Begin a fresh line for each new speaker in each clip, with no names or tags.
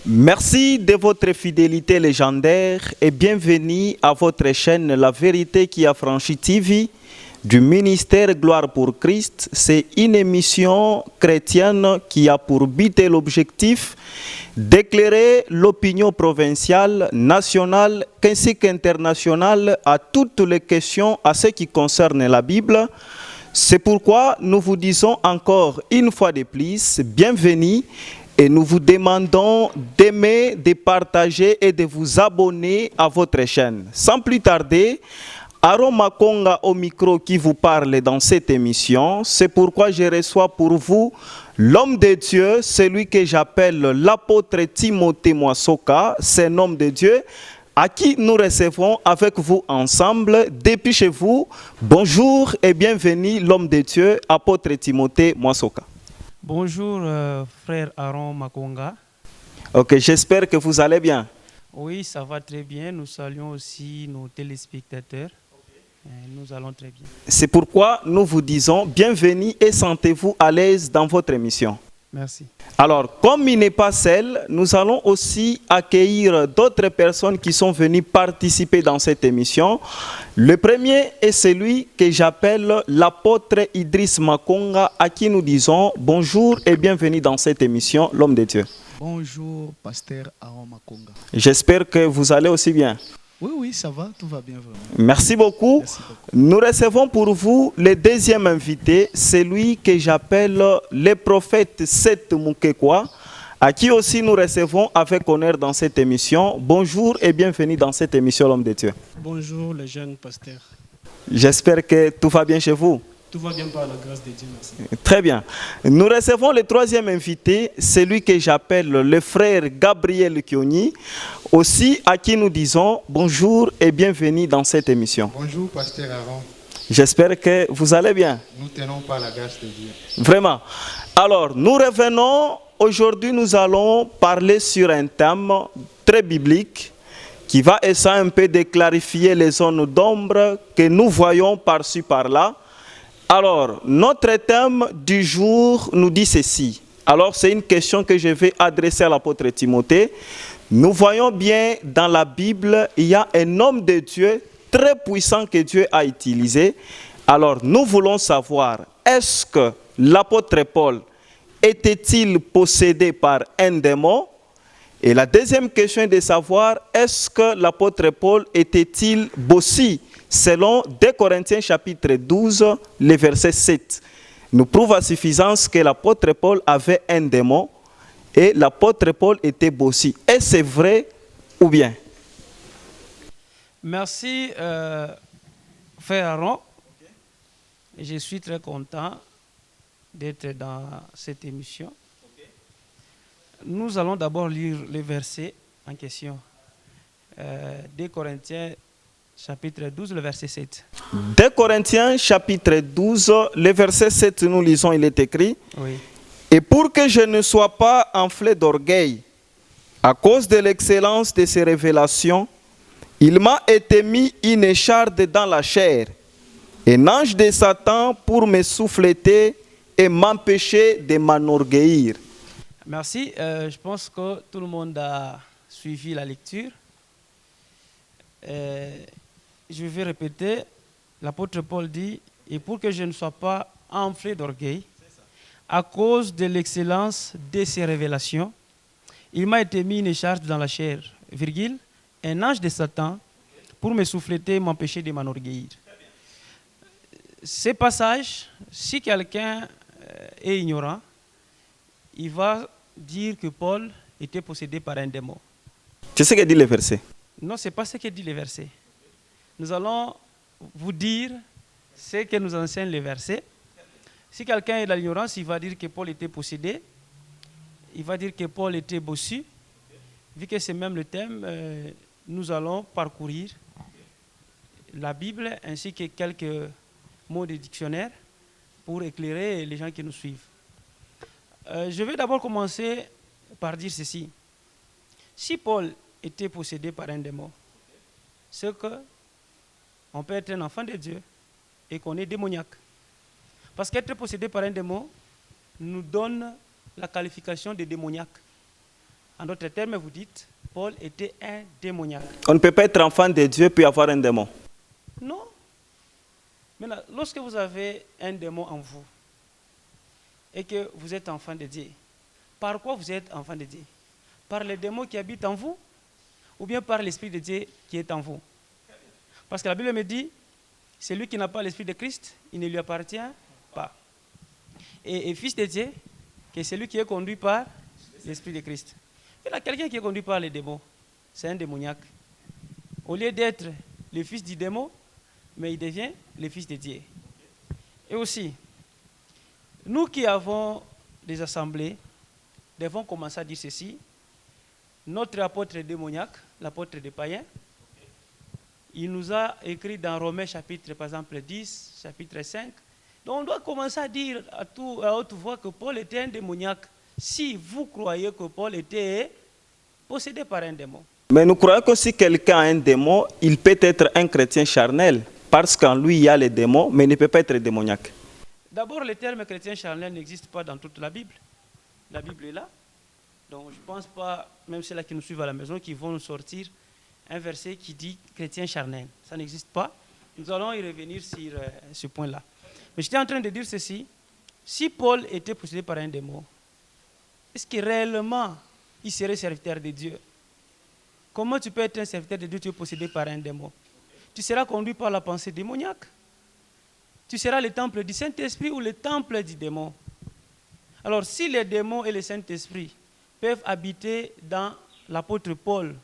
Merci de votre fidélité légendaire et bienvenue à votre chaîne La Vérité qui affranchit TV du ministère Gloire pour Christ. C'est une émission chrétienne qui a pour but et l'objectif d'éclairer l'opinion provinciale, nationale ainsi qu'internationale à toutes les questions à ce qui concerne la Bible. C'est pourquoi nous vous disons encore une fois de plus, bienvenue. Et nous vous demandons d'aimer, de partager et de vous abonner à votre chaîne. Sans plus tarder, Aaron Makonga au micro qui vous parle dans cette émission. C'est pourquoi je reçois pour vous l'homme de Dieu, celui que j'appelle l'apôtre Timothée Mwasoka. C'est un homme de Dieu à qui nous recevons avec vous ensemble depuis chez vous. Bonjour et bienvenue l'homme de Dieu, apôtre Timothée Mwasoka.
Bonjour frère Aaron Makonga.
Ok, j'espère que vous allez bien.
Oui, ça va très bien. Nous saluons aussi nos téléspectateurs. Nous allons très bien.
C'est pourquoi nous vous disons bienvenue et sentez-vous à l'aise dans votre émission.
Merci.
Alors, comme il n'est pas seul, nous allons aussi accueillir d'autres personnes qui sont venues participer dans cette émission. Le premier est celui que j'appelle l'apôtre Idriss Makonga, à qui nous disons bonjour et bienvenue dans cette émission, l'homme de Dieu.
Bonjour, pasteur Aaron Makonga.
J'espère que vous allez aussi bien.
Oui, ça va, tout va bien vraiment.
Merci beaucoup. Nous recevons pour vous le deuxième invité, celui que j'appelle le prophète Seth Mukekwa, à qui aussi nous recevons avec honneur dans cette émission. Bonjour et bienvenue dans cette émission, l'homme de Dieu.
Bonjour les jeunes pasteurs.
J'espère que tout va bien chez vous.
Tout va bien par la grâce de Dieu, merci.
Très bien. Nous recevons le troisième invité, celui que j'appelle le frère Gabriel Kioni, aussi à qui nous disons bonjour et bienvenue dans cette émission.
Bonjour, pasteur Aaron.
J'espère que vous allez bien.
Nous tenons par la grâce de Dieu.
Vraiment. Alors, nous revenons. Aujourd'hui, nous allons parler sur un thème très biblique qui va essayer un peu de clarifier les zones d'ombre que nous voyons par-ci, par-là. Alors, notre thème du jour nous dit ceci. Alors, c'est une question que je vais adresser à l'apôtre Timothée. Nous voyons bien dans la Bible, il y a un homme de Dieu très puissant que Dieu a utilisé. Alors, nous voulons savoir, est-ce que l'apôtre Paul était-il possédé par un démon? Et la deuxième question est de savoir, est-ce que l'apôtre Paul était-il bossu? Selon 2 Corinthiens chapitre 12, le verset 7, nous prouve à suffisance que l'apôtre Paul avait un démon et l'apôtre Paul était bossu. Est-ce c'est vrai ou bien?
Merci frère Aaron. Je suis très content d'être dans cette émission. Nous allons d'abord lire les versets en question. 2 Corinthiens chapitre 12, le verset 7.
2 Corinthiens chapitre 12, le verset 7, nous lisons, il est écrit.
Oui.
Et pour que je ne sois pas enflé d'orgueil, à cause de l'excellence de ces révélations, il m'a été mis une écharde dans la chair, un ange de Satan pour me souffleter et m'empêcher de m'enorgueillir.
Merci. Je pense que tout le monde a suivi la lecture. Je vais répéter. L'apôtre Paul dit, et pour que je ne sois pas enflé d'orgueil, à cause de l'excellence de ses révélations, il m'a été mis une écharpe dans la chair, virgule, un ange de Satan pour me souffleter et m'empêcher de m'enorgueillir. Ces passages, si quelqu'un est ignorant, il va dire que Paul était possédé par un démon.
Tu sais ce que dit le verset?
Non, ce n'est pas ce que dit le verset. Nous allons vous dire ce que nous enseigne le verset. Si quelqu'un est dans l'ignorance, il va dire que Paul était possédé. Il va dire que Paul était bossu. Vu que c'est même le thème, nous allons parcourir la Bible ainsi que quelques mots de dictionnaire pour éclairer les gens qui nous suivent. Je vais d'abord commencer par dire ceci. Si Paul était possédé par un démon, c'est qu'on peut être un enfant de Dieu et qu'on est démoniaque. Parce qu'être possédé par un démon nous donne la qualification de démoniaque. En d'autres termes, vous dites, Paul était un démoniaque.
On ne peut pas être enfant de Dieu puis avoir un démon.
Non. Maintenant, lorsque vous avez un démon en vous et que vous êtes enfant de Dieu, par quoi vous êtes enfant de Dieu? Par le démon qui habite en vous ou bien par l'Esprit de Dieu qui est en vous? Parce que la Bible me dit, celui qui n'a pas l'Esprit de Christ, il ne lui appartient pas. Et fils de Dieu, que celui qui est conduit par l'Esprit de Christ. Il y a quelqu'un qui est conduit par les démons, c'est un démoniaque. Au lieu d'être le fils du démon, mais il devient le fils de Dieu. Et aussi, nous qui avons des assemblées, devons commencer à dire ceci. Notre apôtre démoniaque, l'apôtre des païens, il nous a écrit dans Romains chapitre, par exemple, 10, chapitre 5. Donc on doit commencer à dire à haute voix que Paul était un démoniaque. Si vous croyez que Paul était possédé par un démon.
Mais nous croyons que si quelqu'un a un démon, il peut être un chrétien charnel. Parce qu'en lui, il y a les démons, mais il ne peut pas être démoniaque.
D'abord, le terme chrétien charnel n'existe pas dans toute la Bible. La Bible est là. Donc je ne pense pas, même ceux-là qui nous suivent à la maison, qui vont nous sortir un verset qui dit chrétien charnel. Ça n'existe pas. Nous allons y revenir sur ce point-là. Mais j'étais en train de dire ceci. Si Paul était possédé par un démon, est-ce que réellement il serait serviteur de Dieu? Comment tu peux être un serviteur de Dieu, tu es possédé par un démon? Tu seras conduit par la pensée démoniaque. Tu seras le temple du Saint-Esprit ou le temple du démon. Alors si les démons et le Saint-Esprit peuvent habiter dans l'apôtre Paul,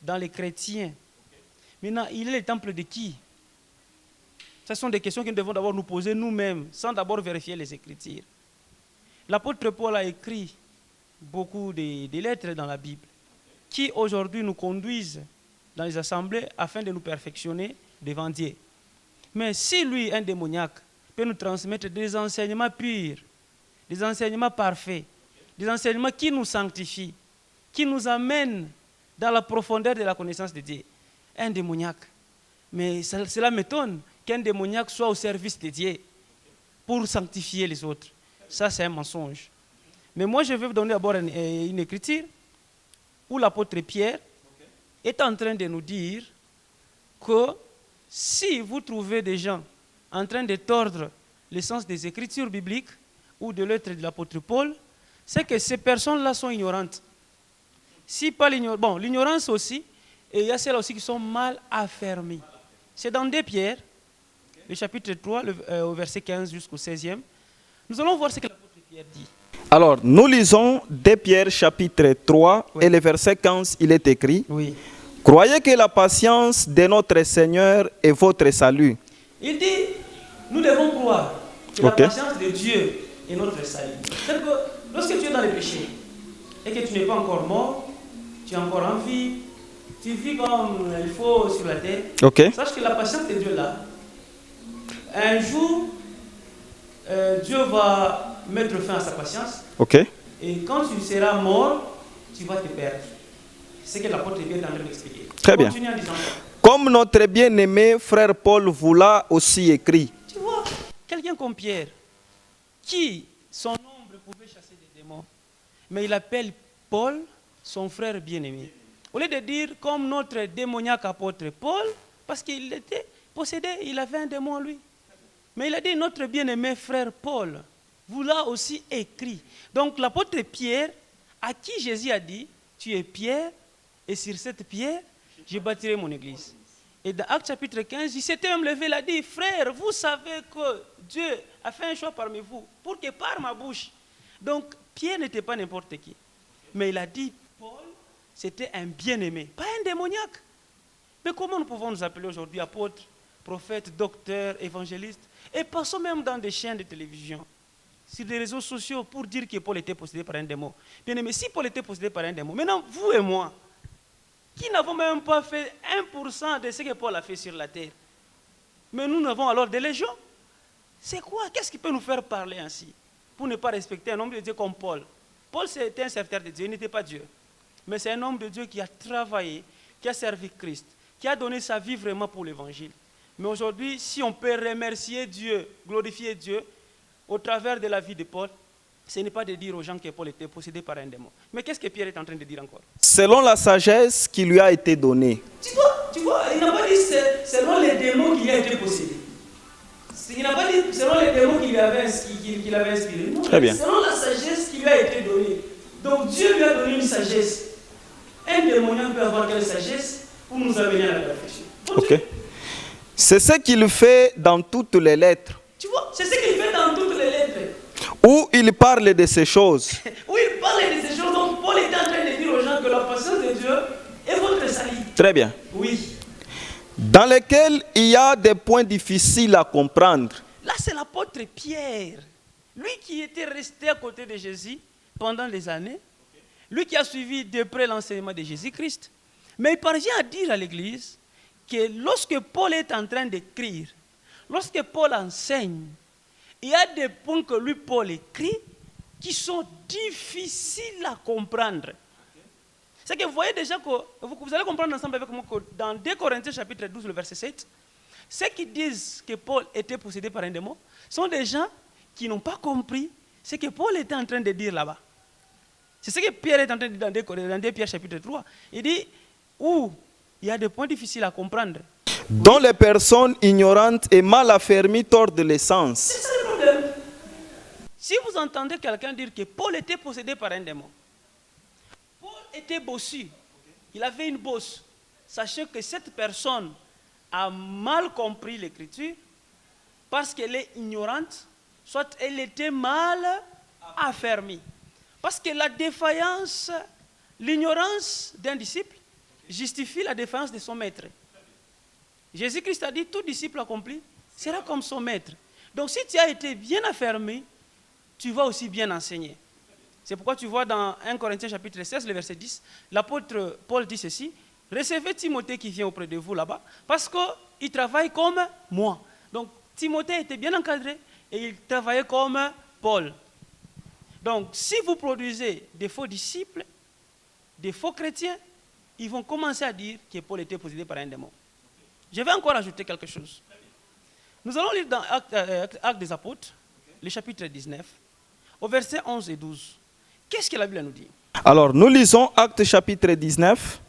dans les chrétiens, maintenant il est le temple de qui? Ce sont des questions que nous devons d'abord nous poser nous-mêmes, sans d'abord vérifier les Écritures. L'apôtre Paul a écrit beaucoup de lettres dans la Bible qui aujourd'hui nous conduisent dans les assemblées afin de nous perfectionner devant Dieu. Mais si lui, un démoniaque, peut nous transmettre des enseignements purs, des enseignements parfaits, des enseignements qui nous sanctifient, qui nous amènent dans la profondeur de la connaissance de Dieu, un démoniaque. Mais cela m'étonne qu'un démoniaque soit au service de Dieu pour sanctifier les autres. Ça, c'est un mensonge. Mais moi, je vais vous donner d'abord une écriture où l'apôtre Pierre est en train de nous dire que si vous trouvez des gens en train de tordre le sens des écritures bibliques ou de l'œuvre de l'apôtre Paul, c'est que ces personnes-là sont ignorantes. Si pas l'ignorance aussi, et il y a celles aussi qui sont mal affermies. C'est dans 2 Pierre, le chapitre 3, au verset 15 jusqu'au 16e. Nous allons voir ce que l'apôtre Pierre dit.
Alors, nous lisons 2 Pierre chapitre 3
Oui.
et le verset 15, il est écrit.
Oui.
Croyez que la patience de notre Seigneur est votre salut.
Il dit, nous devons croire que
Ok.
la patience de Dieu est notre salut. C'est-à-dire que lorsque tu es dans le péché et que tu n'es pas encore mort, tu es encore en vie, tu vis comme il faut sur la terre,
Ok.
sache que la patience de Dieu là, un jour, Dieu va mettre fin à sa patience
Ok.
et quand tu seras mort, tu vas te perdre. C'est ce que l'apôtre Pierre est en train d'expliquer.
Très bien.
Continue en disant ça.
Comme notre bien-aimé frère Paul vous l'a aussi écrit.
Tu vois, quelqu'un comme Pierre, qui son ombre pouvait chasser des démons, mais il appelle Paul son frère bien-aimé. Au lieu de dire comme notre démoniaque apôtre Paul, parce qu'il était possédé, il avait un démon en lui. Mais il a dit notre bien-aimé frère Paul vous l'a aussi écrit. Donc l'apôtre Pierre, à qui Jésus a dit, tu es Pierre, et sur cette pierre, je bâtirai mon église. Et dans Actes chapitre 15, il s'était même levé, il a dit, frère, vous savez que Dieu a fait un choix parmi vous, pour que par ma bouche. Donc Pierre n'était pas n'importe qui. Mais il a dit, Paul, c'était un bien-aimé, pas un démoniaque. Mais comment nous pouvons nous appeler aujourd'hui apôtres, prophètes, docteurs, évangélistes, et passons même dans des chaînes de télévision, sur des réseaux sociaux, pour dire que Paul était possédé par un démon. Bien-aimé, si Paul était possédé par un démon, maintenant vous et moi, qui n'avons même pas fait 1% de ce que Paul a fait sur la terre, mais nous n'avons alors des légions. C'est quoi? Qu'est-ce qui peut nous faire parler ainsi? Pour ne pas respecter un homme de Dieu comme Paul. Paul, c'était un serviteur de Dieu, il n'était pas Dieu. Mais c'est un homme de Dieu qui a travaillé, qui a servi Christ, qui a donné sa vie vraiment pour l'évangile. Mais aujourd'hui, si on peut remercier Dieu, glorifier Dieu, au travers de la vie de Paul, ce n'est pas de dire aux gens que Paul était possédé par un démon. Mais qu'est-ce que Pierre est en train de dire encore?
Selon la sagesse qui lui a été donnée.
Tu vois, il n'a pas dit selon les démons qu'il a été possédé. Il n'a pas dit selon les démons qu'il avait inspiré. Non,
très bien.
Selon la sagesse qui lui a été donnée. Donc Dieu lui a donné une sagesse. Un démoniaque peut avoir quelle sagesse pour nous amener à la perfection?
Ok. C'est ce qu'il fait dans toutes les lettres.
Tu vois, c'est ce qu'il fait dans toutes les lettres.
Où il parle de ces choses.
Où il parle de ces choses. Donc Paul est en train de dire aux gens que la patience de Dieu est votre salut.
Très bien.
Oui.
Dans lesquels il y a des points difficiles à comprendre.
Là, c'est l'apôtre Pierre. Lui qui était resté à côté de Jésus pendant des années. Lui qui a suivi de près l'enseignement de Jésus-Christ. Mais il parvient à dire à l'Église que lorsque Paul est en train d'écrire, lorsque Paul enseigne, il y a des points que lui, Paul écrit, qui sont difficiles à comprendre. C'est que vous voyez déjà que, vous allez comprendre ensemble avec moi que dans 2 Corinthiens chapitre 12, le verset 7, ceux qui disent que Paul était possédé par un démon sont des gens qui n'ont pas compris ce que Paul était en train de dire là-bas. C'est ce que Pierre est en train de dire dans 2 Pierre chapitre 3. Il dit, où il y a des points difficiles à comprendre.
Dont les personnes ignorantes et mal affermies tordent l'essence.
C'est ça le problème. Si vous entendez quelqu'un dire que Paul était possédé par un démon, Paul était bossu, il avait une bosse, sachez que cette personne a mal compris l'écriture parce qu'elle est ignorante, soit elle était mal affermie. Parce que la défaillance, l'ignorance d'un disciple justifie la défaillance de son maître. Jésus-Christ a dit, tout disciple accompli sera comme son maître. Donc si tu as été bien affermé, tu vas aussi bien enseigner. C'est pourquoi tu vois dans 1 Corinthiens chapitre 16, le verset 10, l'apôtre Paul dit ceci, recevez Timothée qui vient auprès de vous là-bas, parce qu'il travaille comme moi. Donc Timothée était bien encadré et il travaillait comme Paul. Donc si vous produisez des faux disciples, des faux chrétiens, ils vont commencer à dire que Paul était possédé par un démon. Je vais encore ajouter quelque chose. Nous allons lire dans Actes des Apôtres, le chapitre 19, au verset 11 et 12. Qu'est-ce que la Bible nous dit?
Alors, nous lisons Actes chapitre 19,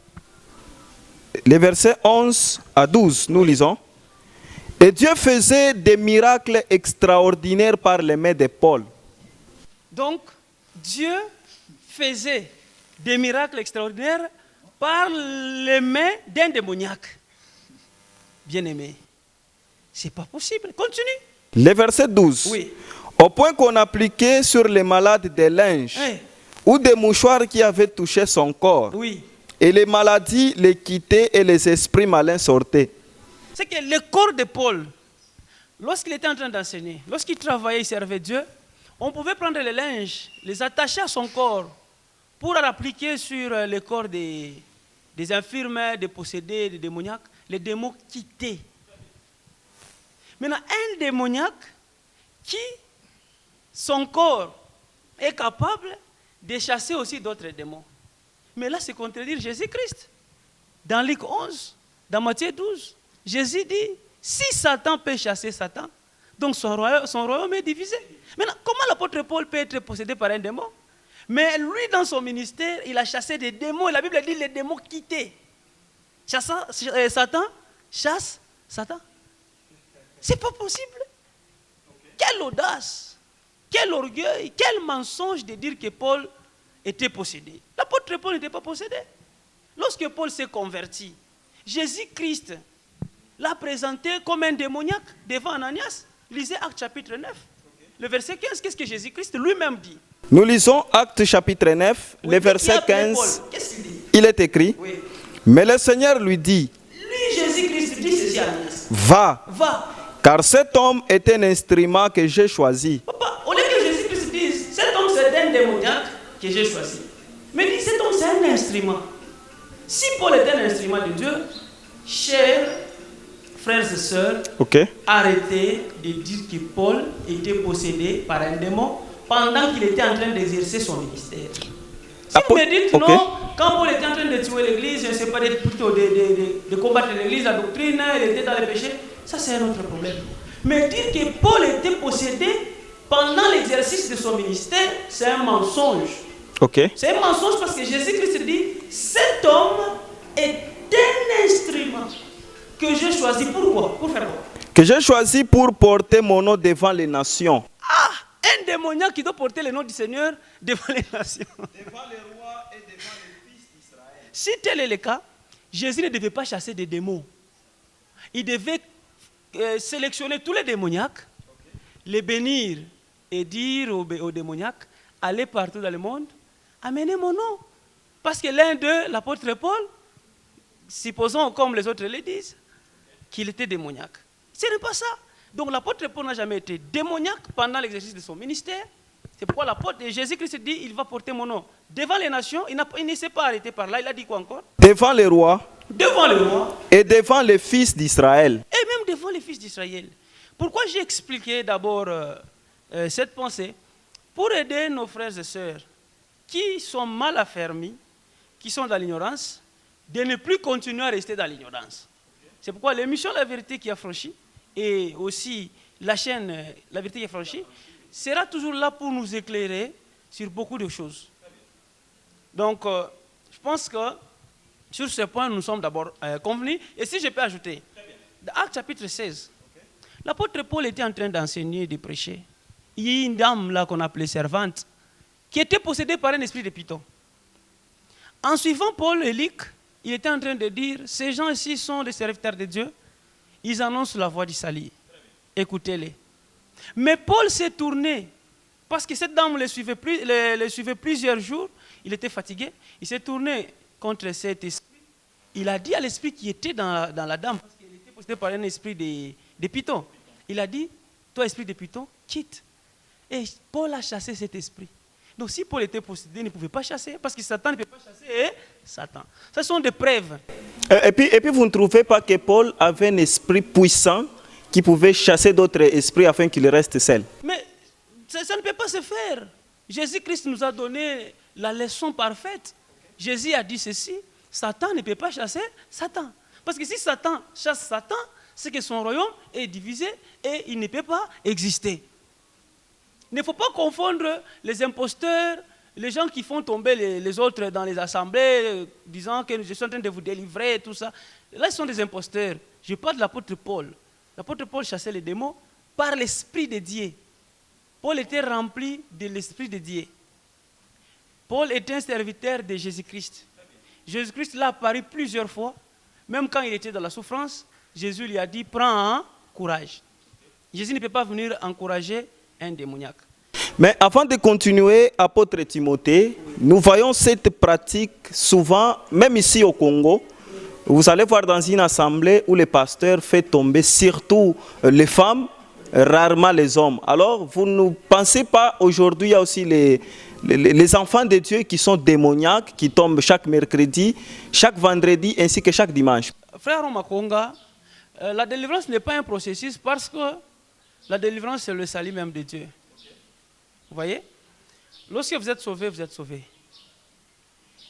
les versets 11 à 12. Nous lisons. Et Dieu faisait des miracles extraordinaires par les mains de Paul.
Donc, Dieu faisait des miracles extraordinaires par les mains d'un démoniaque. Bien-aimé, c'est pas possible. Continue.
Le verset 12.
Oui.
Au point qu'on appliquait sur les malades des linges ou des mouchoirs qui avaient touché son corps.
Oui.
Et les maladies les quittaient et les esprits malins sortaient.
C'est que le corps de Paul, lorsqu'il était en train d'enseigner, lorsqu'il travaillait, il servait Dieu, on pouvait prendre les linges, les attacher à son corps pour l'appliquer sur le corps des infirmes, des possédés, des démoniaques. Les démons quittaient. Maintenant, un démoniaque qui, son corps, est capable de chasser aussi d'autres démons. Mais là, c'est contredire Jésus-Christ. Dans Luc 11, dans Matthieu 12, Jésus dit, si Satan peut chasser Satan, donc son royaume est divisé. Maintenant, comment l'apôtre Paul peut être possédé par un démon? Mais lui, dans son ministère, il a chassé des démons. Et la Bible dit les démons quittaient. Satan chasse Satan. C'est pas possible. Quelle audace, quel orgueil, quel mensonge de dire que Paul était possédé. L'apôtre Paul n'était pas possédé. Lorsque Paul s'est converti, Jésus-Christ l'a présenté comme un démoniaque devant Ananias. Lisez Actes chapitre 9. Le verset 15, qu'est-ce que Jésus-Christ lui-même dit?
Nous lisons Actes chapitre 9,
Oui,
le verset 15.
Paul, qu'est-ce qu'il dit?
Il est écrit,
Oui.
mais le Seigneur lui dit,
Lui, Jésus-Christ, dit ceci à Ananias.
va,
Va.
car cet homme est un instrument que j'ai choisi.
Papa, au lieu que Jésus-Christ dise, cet homme c'est un démoniaque que j'ai choisi. Mais dit, cet homme c'est un instrument. Si Paul est un instrument de Dieu, chers frères et sœurs, arrêtez de dire que Paul était possédé par un démon pendant qu'il était en train d'exercer son ministère. Si vous me dites non, quand Paul était en train de tuer l'église, je ne sais pas, plutôt de combattre l'église, la doctrine, il était dans les péchés, ça c'est un autre problème. Mais dire que Paul était possédé pendant l'exercice de son ministère, c'est un mensonge.
Ok.
C'est un mensonge parce que Jésus-Christ dit, cet homme est un instrument que j'ai choisi. Pourquoi? Pour faire quoi?
Que j'ai choisi pour porter mon nom devant les nations.
Ah, un démoniaque qui doit porter le nom du Seigneur devant les nations.
Devant les rois et devant les fils d'Israël.
Si tel est le cas, Jésus ne devait pas chasser des démons. Il devait sélectionner tous les démoniaques, les bénir et dire aux démoniaques, allez partout dans le monde, amenez mon nom. Parce que l'un d'eux, l'apôtre Paul, supposons comme les autres le disent, qu'il était démoniaque. Ce n'est pas ça. Donc l'apôtre Paul n'a jamais été démoniaque pendant l'exercice de son ministère. C'est pourquoi l'apôtre Jésus-Christ dit, il va porter mon nom devant les nations. Il ne s'est pas arrêté par là. Il a dit quoi encore?
Devant les rois.
Devant les rois.
Et devant les fils d'Israël.
Et même devant les fils d'Israël. Pourquoi j'ai expliqué d'abord cette pensée? Pour aider nos frères et sœurs qui sont mal affermis, qui sont dans l'ignorance, de ne plus continuer à rester dans l'ignorance. C'est pourquoi l'émission La Vérité qui a franchi, et aussi la chaîne La Vérité qui a franchi, sera toujours là pour nous éclairer sur beaucoup de choses. Donc, je pense que sur ce point, nous sommes d'abord convenus. Et si je peux ajouter, dans Actes chapitre 16, l'apôtre Paul était en train d'enseigner et de prêcher. Il y a une dame là qu'on appelait servante, qui était possédée par un esprit de python. En suivant Paul et Luc, il était en train de dire, ces gens-ci sont des serviteurs de Dieu, ils annoncent la voix du salut. Écoutez-les. Mais Paul s'est tourné, parce que cette dame le suivait plusieurs jours, il était fatigué, il s'est tourné contre cet esprit. Il a dit à l'esprit qui était dans la dame, parce qu'elle était possédée par un esprit de python. Il a dit, toi esprit de python, quitte. Et Paul a chassé cet esprit. Donc si Paul était possédé, il ne pouvait pas chasser, parce que Satan ne peut pas chasser Satan. Ce sont des preuves.
Et puis vous ne trouvez pas que Paul avait un esprit puissant qui pouvait chasser d'autres esprits afin qu'il reste seul?
Mais ça ne peut pas se faire. Jésus-Christ nous a donné la leçon parfaite. Jésus a dit ceci, Satan ne peut pas chasser Satan. Parce que si Satan chasse Satan, c'est que son royaume est divisé et il ne peut pas exister. Il ne faut pas confondre les imposteurs, les gens qui font tomber les autres dans les assemblées, disant que je suis en train de vous délivrer, tout ça. Là, ce sont des imposteurs. Je parle de l'apôtre Paul. L'apôtre Paul chassait les démons par l'Esprit de Dieu. Paul était rempli de l'Esprit de Dieu. Paul était un serviteur de Jésus-Christ. Jésus-Christ l'a apparu plusieurs fois. Même quand il était dans la souffrance, Jésus lui a dit, prends courage. Jésus ne peut pas venir encourager un démoniaque.
Mais avant de continuer, apôtre Timothée, nous voyons cette pratique souvent, même ici au Congo. Vous allez voir dans une assemblée où le pasteur fait tomber surtout les femmes, rarement les hommes. Alors, vous ne pensez pas, aujourd'hui, il y a aussi les enfants de Dieu qui sont démoniaques, qui tombent chaque mercredi, chaque vendredi, ainsi que chaque dimanche.
Frère Makonga, la délivrance n'est pas un processus parce que la délivrance, c'est le salut même de Dieu. Vous voyez? Lorsque vous êtes sauvé, vous êtes sauvé.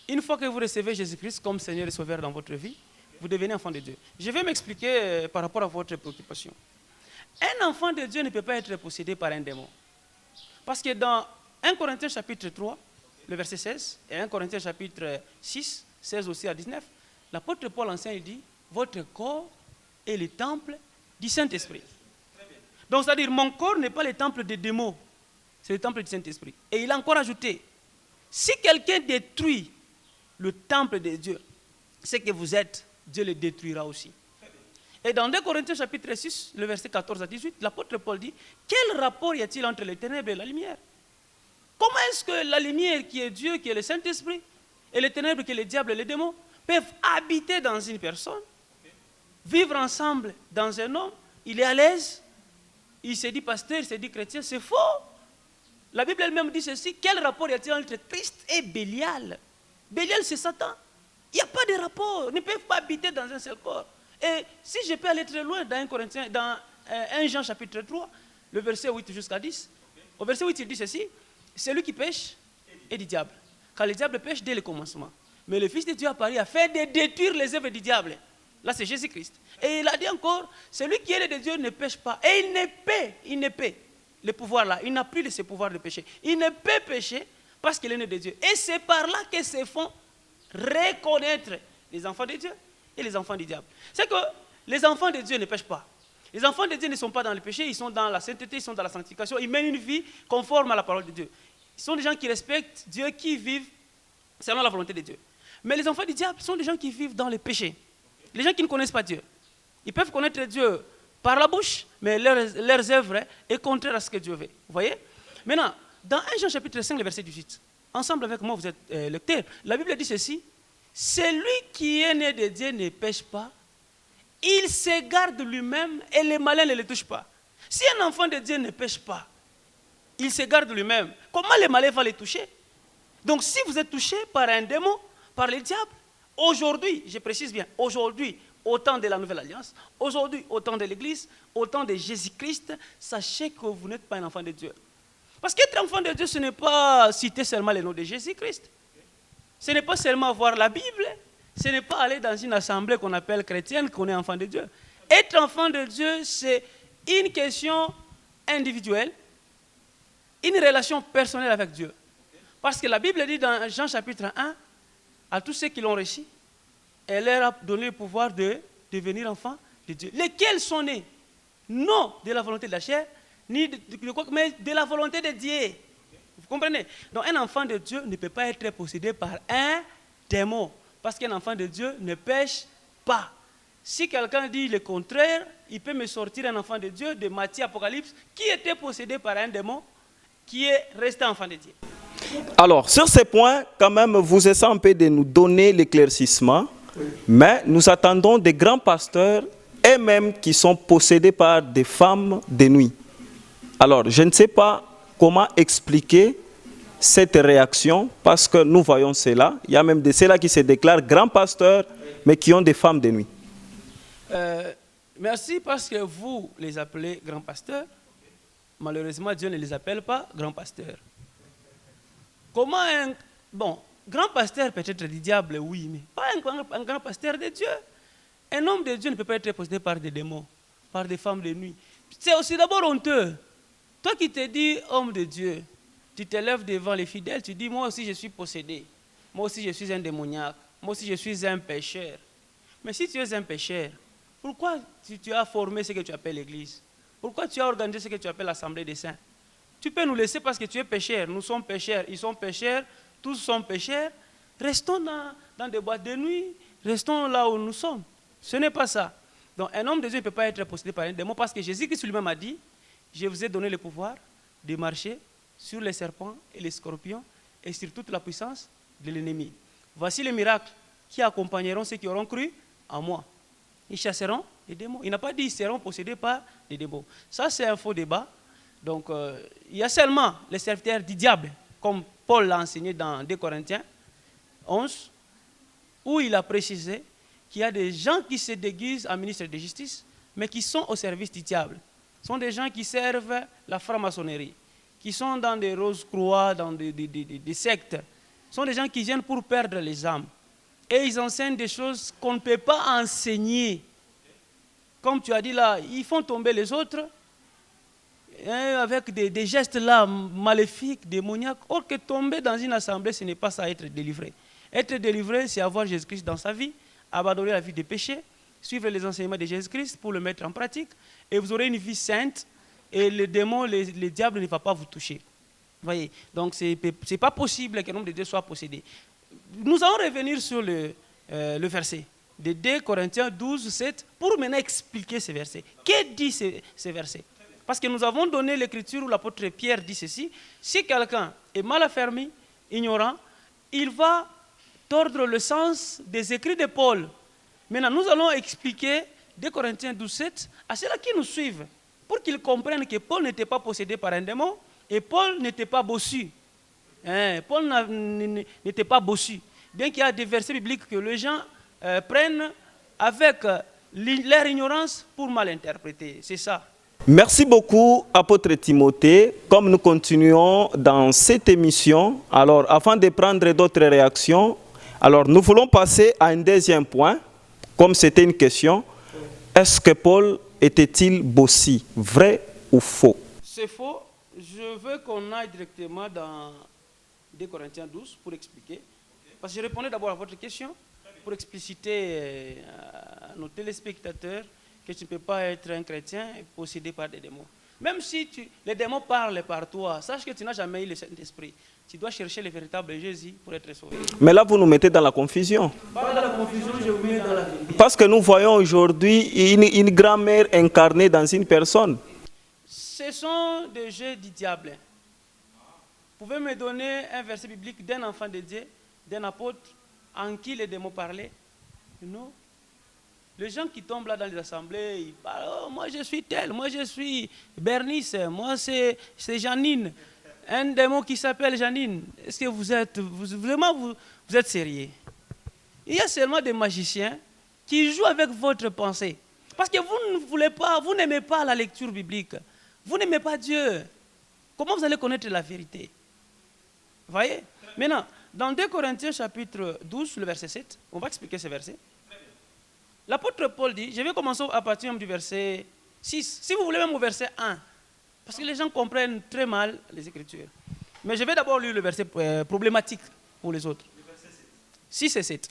Une fois que vous recevez Jésus-Christ comme Seigneur et Sauveur dans votre vie, vous devenez enfant de Dieu. Je vais m'expliquer par rapport à votre préoccupation. Un enfant de Dieu ne peut pas être possédé par un démon. Parce que dans 1 Corinthiens chapitre 3, le verset 16, et 1 Corinthiens chapitre 6, 16 aussi à 19, l'apôtre Paul enseigne, il dit, votre corps est le temple du Saint-Esprit. Donc, c'est-à-dire, mon corps n'est pas le temple des démons, c'est le temple du Saint-Esprit. Et il a encore ajouté, si quelqu'un détruit le temple de Dieu, ce que vous êtes, Dieu le détruira aussi. Et dans 2 Corinthiens chapitre 6, le verset 14 à 18, l'apôtre Paul dit, quel rapport y a-t-il entre les ténèbres et la lumière? Comment est-ce que la lumière qui est Dieu, qui est le Saint-Esprit, et les ténèbres qui est le diable et les démons, peuvent habiter dans une personne, vivre ensemble dans un homme, il est à l'aise, il se dit pasteur, il se dit chrétien, c'est faux. La Bible elle-même dit ceci, quel rapport y a-t-il entre Christ et Bélial? Bélial c'est Satan. Il n'y a pas de rapport, ils ne peuvent pas habiter dans un seul corps. Et si je peux aller très loin dans 1 Corinthiens, dans 1 Jean chapitre 3, le verset 8 jusqu'à 10, au verset 8 il dit ceci, celui qui pêche est du diable. Car le diable pêche dès le commencement. Mais le Fils de Dieu apparaît afin de détruire les œuvres du diable. Là c'est Jésus-Christ. Et il a dit encore, celui qui est de Dieu ne pêche pas. Et il ne peut les pouvoirs-là, il n'a plus de ces pouvoirs de péché. Il ne peut pécher parce qu'il est né de Dieu. Et c'est par là que se font reconnaître les enfants de Dieu et les enfants du diable. C'est que les enfants de Dieu ne pêchent pas. Les enfants de Dieu ne sont pas dans le péché, ils sont dans la sainteté, ils sont dans la sanctification, ils mènent une vie conforme à la parole de Dieu. Ils sont des gens qui respectent Dieu, qui vivent selon la volonté de Dieu. Mais les enfants du diable sont des gens qui vivent dans le péché. Les gens qui ne connaissent pas Dieu. Ils peuvent connaître Dieu par la bouche, mais leurs œuvres est contraire à ce que Dieu veut. Vous voyez? Maintenant, dans 1 Jean chapitre 5, le verset 18, ensemble avec moi, vous êtes lecteurs, la Bible dit ceci: celui qui est né de Dieu ne pêche pas, il se garde lui-même et les malins ne le touchent pas. Si un enfant de Dieu ne pêche pas, il se garde lui-même, comment les malins vont les toucher? Donc si vous êtes touché par un démon, par le diable, aujourd'hui, je précise bien, aujourd'hui, au temps de la Nouvelle Alliance, aujourd'hui, au temps de l'Église, au temps de Jésus-Christ, sachez que vous n'êtes pas un enfant de Dieu. Parce qu'être enfant de Dieu, ce n'est pas citer seulement le nom de Jésus-Christ. Ce n'est pas seulement voir la Bible. Ce n'est pas aller dans une assemblée qu'on appelle chrétienne qu'on est enfant de Dieu. Être enfant de Dieu, c'est une question individuelle, une relation personnelle avec Dieu. Parce que la Bible dit dans Jean chapitre 1, à tous ceux qui l'ont reçu, elle leur a donné le pouvoir de devenir enfants de Dieu. Lesquels sont nés, non de la volonté de la chair, ni de quoi, mais de la volonté de Dieu. Vous comprenez? Donc un enfant de Dieu ne peut pas être possédé par un démon. Parce qu'un enfant de Dieu ne pêche pas. Si quelqu'un dit le contraire, il peut me sortir un enfant de Dieu de Matthieu, Apocalypse, qui était possédé par un démon, qui est resté enfant de Dieu.
Alors, sur ces points, quand même, vous essayez un peu de nous donner l'éclaircissement, mais nous attendons des grands pasteurs, et même qui sont possédés par des femmes de nuit. Alors, je ne sais pas comment expliquer cette réaction, parce que nous voyons cela. Il y a même de ceux-là qui se déclarent grands pasteurs, mais qui ont des femmes de nuit.
Merci, parce que vous les appelez grands pasteurs. Malheureusement, Dieu ne les appelle pas grands pasteurs. Comment un... Bon, grand pasteur peut être du diable, oui, mais pas un grand pasteur de Dieu. Un homme de Dieu ne peut pas être possédé par des démons, par des femmes de nuit. C'est aussi d'abord honteux. Toi qui te dis homme de Dieu, tu te lèves devant les fidèles, tu dis, moi aussi je suis possédé. Moi aussi je suis un démoniaque. Moi aussi je suis un pécheur. Mais si tu es un pécheur, pourquoi tu as formé ce que tu appelles l'église? Pourquoi tu as organisé ce que tu appelles l'assemblée des saints? Tu peux nous laisser parce que tu es pécheur. Nous sommes pécheurs, ils sont pécheurs, tous sont pécheurs. Restons dans des boîtes de nuit, restons là où nous sommes. Ce n'est pas ça. Donc un homme de Dieu ne peut pas être possédé par un démon parce que Jésus-Christ lui-même a dit, je vous ai donné le pouvoir de marcher sur les serpents et les scorpions et sur toute la puissance de l'ennemi. Voici les miracles qui accompagneront ceux qui auront cru en moi. Ils chasseront les démons. Il n'a pas dit qu'ils seront possédés par les démons. Ça, c'est un faux débat. Donc, il y a seulement les serviteurs du diable, comme Paul l'a enseigné dans 2 Corinthiens 11, où il a précisé qu'il y a des gens qui se déguisent en ministres de justice, mais qui sont au service du diable. Ce sont des gens qui servent la franc-maçonnerie, qui sont dans des roses-croix, dans des sectes. Ce sont des gens qui viennent pour perdre les âmes. Et ils enseignent des choses qu'on ne peut pas enseigner. Comme tu as dit là, ils font tomber les autres avec des gestes là maléfiques, démoniaques. Or que tomber dans une assemblée, ce n'est pas ça, être délivré. Être délivré, c'est avoir Jésus-Christ dans sa vie, abandonner la vie des péchés, suivre les enseignements de Jésus-Christ pour le mettre en pratique, et vous aurez une vie sainte, et les démons, les diables ne vont pas vous toucher. Vous voyez? Donc, ce n'est pas possible qu'un homme de Dieu soit possédé. Nous allons revenir sur le verset de 2 Corinthiens 12, 7, pour maintenant expliquer ce verset. Que dit ce verset? Parce que nous avons donné l'écriture où l'apôtre Pierre dit ceci, si quelqu'un est mal affermi, ignorant, il va tordre le sens des écrits de Paul. Maintenant, nous allons expliquer 2 Corinthiens 12, 7 à ceux-là qui nous suivent, pour qu'ils comprennent que Paul n'était pas possédé par un démon et Paul n'était pas bossu. Paul n'était pas bossu. Bien qu'il y a des versets bibliques que les gens prennent avec leur ignorance pour mal interpréter. C'est ça.
Merci beaucoup, apôtre Timothée. Comme nous continuons dans cette émission, alors avant de prendre d'autres réactions, alors nous voulons passer à un deuxième point, comme c'était une question. Est-ce que Paul était-il bossu, vrai ou faux?
C'est faux, Je veux qu'on aille directement dans 2 Corinthiens 12 pour expliquer. Parce que je répondais d'abord à votre question pour expliciter à nos téléspectateurs que tu ne peux pas être un chrétien possédé par des démons. Même si les démons parlent par toi, sache que tu n'as jamais eu le Saint-Esprit. Tu dois chercher le véritable Jésus pour être sauvé.
Mais là, vous nous mettez dans la confusion.
Pas dans la confusion, je vous mets dans la vérité.
Parce que nous voyons aujourd'hui une grand-mère incarnée dans une personne.
Ce sont des jeux du diable. Vous pouvez me donner un verset biblique d'un enfant de Dieu, d'un apôtre, en qui les démons parlaient? Non. Les gens qui tombent là dans les assemblées, ils parlent, oh, moi je suis tel, moi je suis Bernice, moi c'est Janine. Un démon qui s'appelle Janine. Est-ce que vous êtes sérieux? Il y a seulement des magiciens qui jouent avec votre pensée. Parce que vous ne voulez pas, vous n'aimez pas la lecture biblique. Vous n'aimez pas Dieu. Comment vous allez connaître la vérité? Vous voyez? Maintenant, dans 2 Corinthiens chapitre 12, le verset 7, on va expliquer ce verset. L'apôtre Paul dit, je vais commencer à partir du verset 6, si vous voulez même au verset 1, parce que les gens comprennent très mal les Écritures. Mais je vais d'abord lire le verset problématique pour les autres. 6 et 7.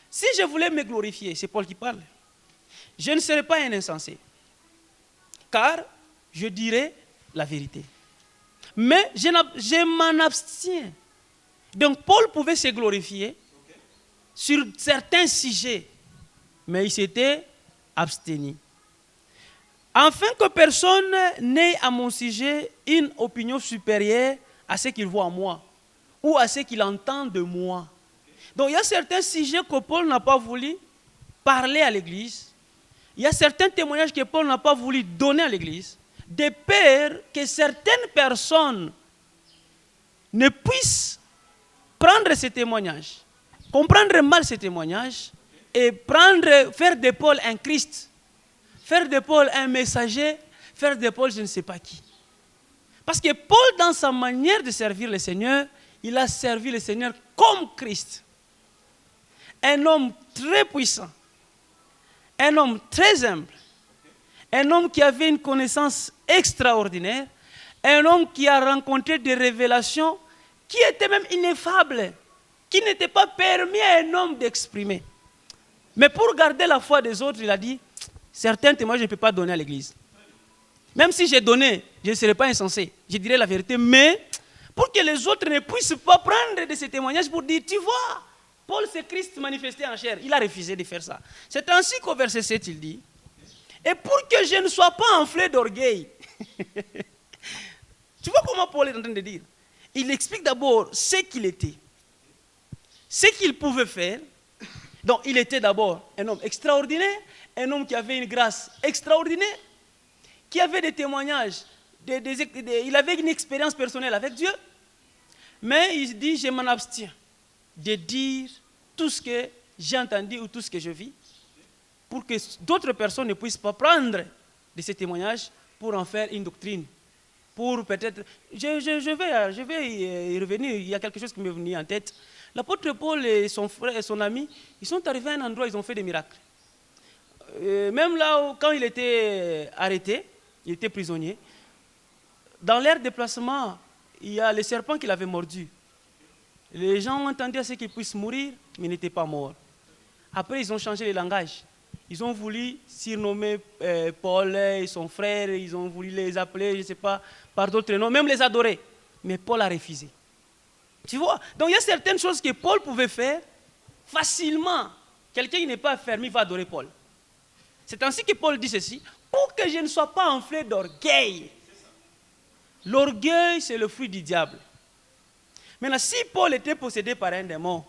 Si je voulais me glorifier, c'est Paul qui parle, je ne serais pas un insensé, car je dirais la vérité. Mais je m'en abstiens. Donc Paul pouvait se glorifier sur certains sujets, mais il s'était abstenu. Afin que personne n'ait à mon sujet une opinion supérieure à ce qu'il voit en moi ou à ce qu'il entend de moi. Donc il y a certains sujets que Paul n'a pas voulu parler à l'Église. Il y a certains témoignages que Paul n'a pas voulu donner à l'Église, de peur que certaines personnes ne puissent prendre ces témoignages, comprendre mal ces témoignages et faire de Paul un Christ, faire de Paul un messager, faire de Paul je ne sais pas qui. Parce que Paul, dans sa manière de servir le Seigneur, il a servi le Seigneur comme Christ. Un homme très puissant, un homme très humble, un homme qui avait une connaissance extraordinaire, un homme qui a rencontré des révélations qui étaient même ineffables, qui n'étaient pas permis à un homme d'exprimer. Mais pour garder la foi des autres, il a dit, certains témoignages je ne peux pas donner à l'Église. Même si j'ai donné, je ne serai pas insensé, je dirai la vérité, mais pour que les autres ne puissent pas prendre de ces témoignages pour dire, tu vois, Paul c'est Christ manifesté en chair, il a refusé de faire ça. C'est ainsi qu'au verset 7, il dit, et pour que je ne sois pas enflé d'orgueil. Tu vois comment Paul est en train de dire? Il explique d'abord ce qu'il était, ce qu'il pouvait faire. Donc il était d'abord un homme extraordinaire, un homme qui avait une grâce extraordinaire, qui avait des témoignages, il avait une expérience personnelle avec Dieu, mais il dit, je m'en abstiens de dire tout ce que j'ai entendu ou tout ce que je vis, pour que d'autres personnes ne puissent pas prendre de ces témoignages pour en faire une doctrine. Pour peut-être... Je vais y revenir, il y a quelque chose qui m'est venu en tête. L'apôtre Paul et son frère et son ami, ils sont arrivés à un endroit, ils ont fait des miracles. Même là où, quand il était arrêté, il était prisonnier, dans leur déplacement, il y a le serpent qui l'avait mordu. Les gens ont entendu à ce qu'il puisse mourir, mais il n'était pas mort. Après, ils ont changé le langage. Ils ont voulu surnommer Paul et son frère, ils ont voulu les appeler, je ne sais pas, par d'autres noms, même les adorer. Mais Paul a refusé. Tu vois? Donc il y a certaines choses que Paul pouvait faire facilement. Quelqu'un qui n'est pas fermé va adorer Paul. C'est ainsi que Paul dit ceci, pour que je ne sois pas enflé d'orgueil. L'orgueil, c'est le fruit du diable. Maintenant, si Paul était possédé par un démon,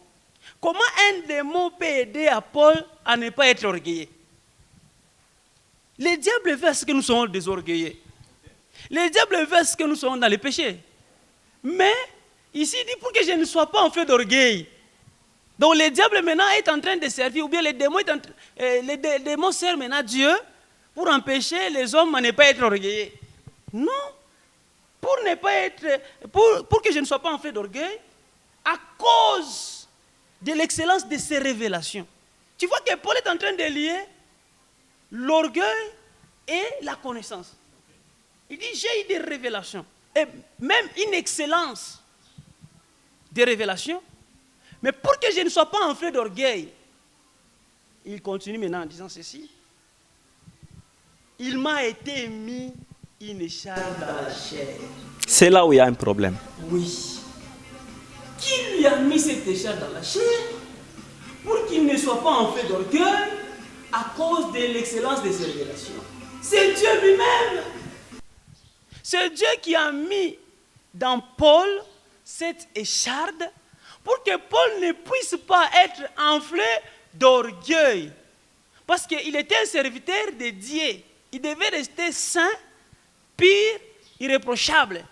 comment un démon peut aider à Paul à ne pas être orgueilleux? Le diable veut à ce que nous soyons désorgueillés. Le diable veut à ce que nous soyons dans le péché. Mais, ici, il dit pour que je ne sois pas en fait d'orgueil. Donc, le diable maintenant est en train de servir, ou bien les démons servent maintenant Dieu pour empêcher les hommes à ne pas être orgueilleux. Non. Pour que je ne sois pas en fait d'orgueil, à cause de l'excellence de ces révélations. Tu vois que Paul est en train de lier l'orgueil et la connaissance. Il dit, j'ai eu des révélations et même une excellence de révélation. Mais pour que je ne sois pas enflé d'orgueil, il continue maintenant en disant ceci. Il m'a été mis une écharpe dans la chair.
C'est là où il y a un problème.
Oui. Qui lui a mis cette écharpe dans la chair? Pour qu'il ne soit pas enflé d'orgueil à cause de l'excellence de ses révélations. C'est Dieu lui-même. C'est Dieu qui a mis dans Paul cette écharde pour que Paul ne puisse pas être enflé d'orgueil. Parce qu'il était un serviteur de Dieu. Il devait rester saint, pur, irréprochable.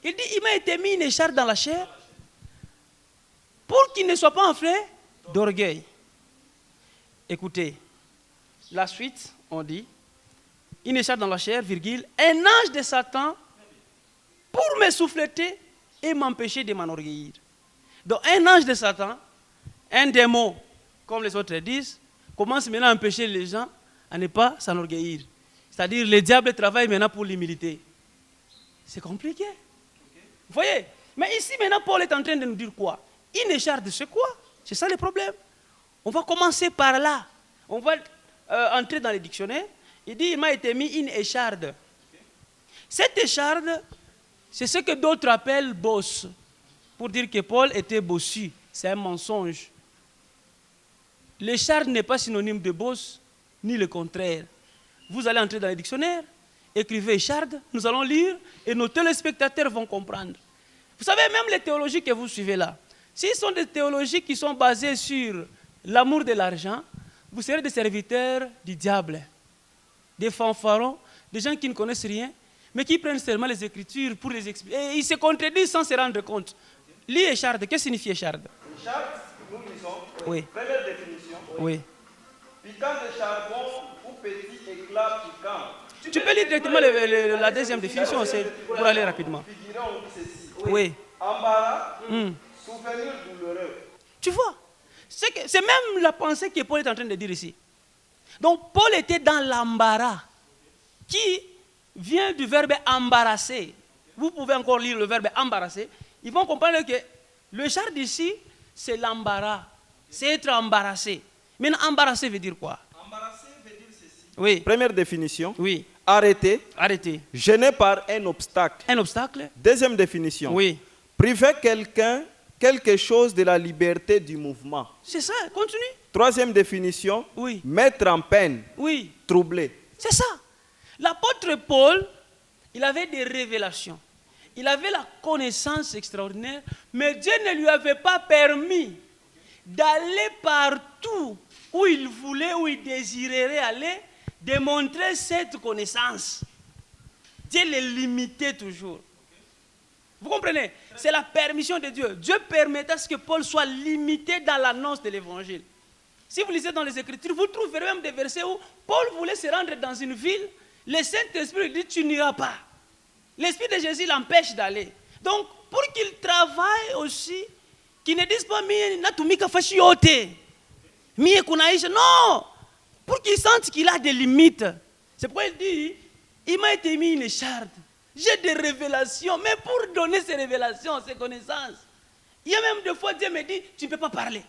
Il dit, il m'a été mis une écharpe dans la chair pour qu'il ne soit pas enflé d'orgueil. Écoutez, la suite, on dit, une écharpe dans la chair, virgule, un ange de Satan pour me souffleter et m'empêcher de m'enorgueillir. Donc un ange de Satan, un démon, comme les autres disent, commence maintenant à empêcher les gens à ne pas s'enorgueillir. C'est-à-dire le diable travaille maintenant pour l'humilité. C'est compliqué. Vous voyez? Mais ici maintenant Paul est en train de nous dire quoi? Une écharpe, c'est quoi? C'est ça le problème. On va commencer par là. On va entrer dans le dictionnaire. Il dit, il m'a été mis une écharde. Cette écharde, c'est ce que d'autres appellent bosse. Pour dire que Paul était bossu. C'est un mensonge. L'écharde n'est pas synonyme de bosse, ni le contraire. Vous allez entrer dans le dictionnaire, écrivez écharde, nous allons lire et nos téléspectateurs vont comprendre. Vous savez, même les théologies que vous suivez là, s'ils sont des théologies qui sont basées sur l'amour de l'argent, vous serez des serviteurs du diable, des fanfarons, des gens qui ne connaissent rien, mais qui prennent seulement les Écritures pour les expliquer. Et ils se contredisent sans se rendre compte. Lis écharde, qu'est-ce que signifie écharde?
Écharde, nous lisons.
Oui.
Première définition.
Oui.
Piquant de charbon ou petit éclat piquant.
Tu peux lire directement la deuxième définition pour aller rapidement.
Figurant ceci.
Oui.
Embarras, souvenir douloureux.
Tu vois, c'est même la pensée que Paul est en train de dire ici. Donc Paul était dans l'embarras, qui vient du verbe embarrasser. Vous pouvez encore lire le verbe embarrasser. Ils vont comprendre que le char d'ici, c'est l'embarras. C'est être embarrassé. Maintenant, embarrassé veut dire quoi?
Embarrassé veut dire ceci.
Oui.
Première définition.
Oui.
Arrêté.
Arrêter.
Gêné par un obstacle.
Un obstacle.
Deuxième définition.
Oui.
Priver quelqu'un, quelque chose de la liberté du mouvement.
C'est ça, continue.
Troisième définition.
Oui.
Mettre en peine.
Oui.
Troubler.
C'est ça. L'apôtre Paul, il avait des révélations. Il avait la connaissance extraordinaire, mais Dieu ne lui avait pas permis d'aller partout où il voulait, où il désirerait aller, démontrer cette connaissance. Dieu les limitait toujours. Vous comprenez? C'est la permission de Dieu. Dieu permettait à ce que Paul soit limité dans l'annonce de l'évangile. Si vous lisez dans les Écritures, vous trouverez même des versets où Paul voulait se rendre dans une ville, le Saint-Esprit lui dit, tu n'iras pas. L'Esprit de Jésus l'empêche d'aller. Donc, pour qu'il travaille aussi, qu'il ne dise pas, non, pour qu'il sente qu'il a des limites. C'est pourquoi il dit, il m'a été mis une écharpe. J'ai des révélations, mais pour donner ces révélations, ces connaissances, il y a même des fois, Dieu me dit, tu ne peux pas parler.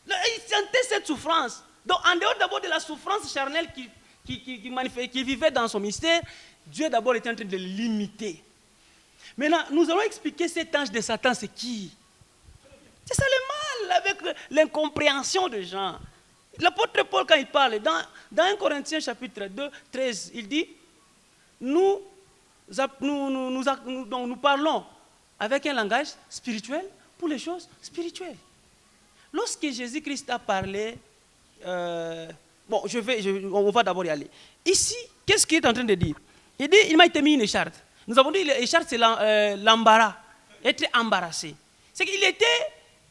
Il sentait cette souffrance. Donc, en dehors d'abord de la souffrance charnelle qui vivait dans son mystère, Dieu d'abord était en train de le limiter. Maintenant, nous allons expliquer cet ange de Satan, c'est qui? C'est ça le mal avec l'incompréhension des gens. L'apôtre Paul, quand il parle, dans 1 Corinthiens chapitre 2, 13, il dit, nous parlons avec un langage spirituel pour les choses spirituelles. Lorsque Jésus-Christ a parlé, on va d'abord y aller. Ici, qu'est-ce qu'il est en train de dire? Il dit, il m'a été mis une écharpe. Nous avons dit, l'écharpe, c'est l'embarras, être embarrassé. C'est qu'il était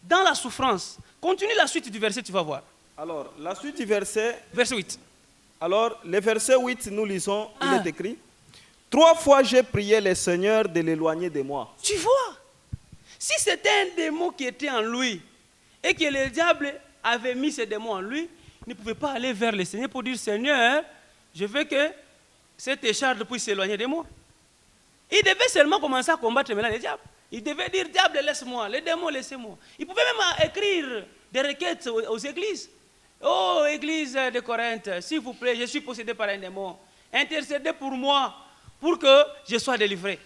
dans la souffrance. Continue la suite du verset, tu vas voir.
Alors, la suite du verset.
Verset 8.
Alors, le verset 8, nous lisons, il est écrit. 3 fois j'ai prié le Seigneur de l'éloigner de moi.
Tu vois, si c'était un démon qui était en lui, et que le diable avait mis ce démon en lui, il ne pouvait pas aller vers le Seigneur pour dire, Seigneur, je veux que cette écharpe puisse s'éloigner de moi. Il devait seulement commencer à combattre maintenant les diables. Il devait dire, diable, laisse-moi, les démons, laissez-moi. Il pouvait même écrire des requêtes aux églises. Oh, église de Corinthe, s'il vous plaît, je suis possédé par un démon. Intercédez pour moi, pour que je sois délivré.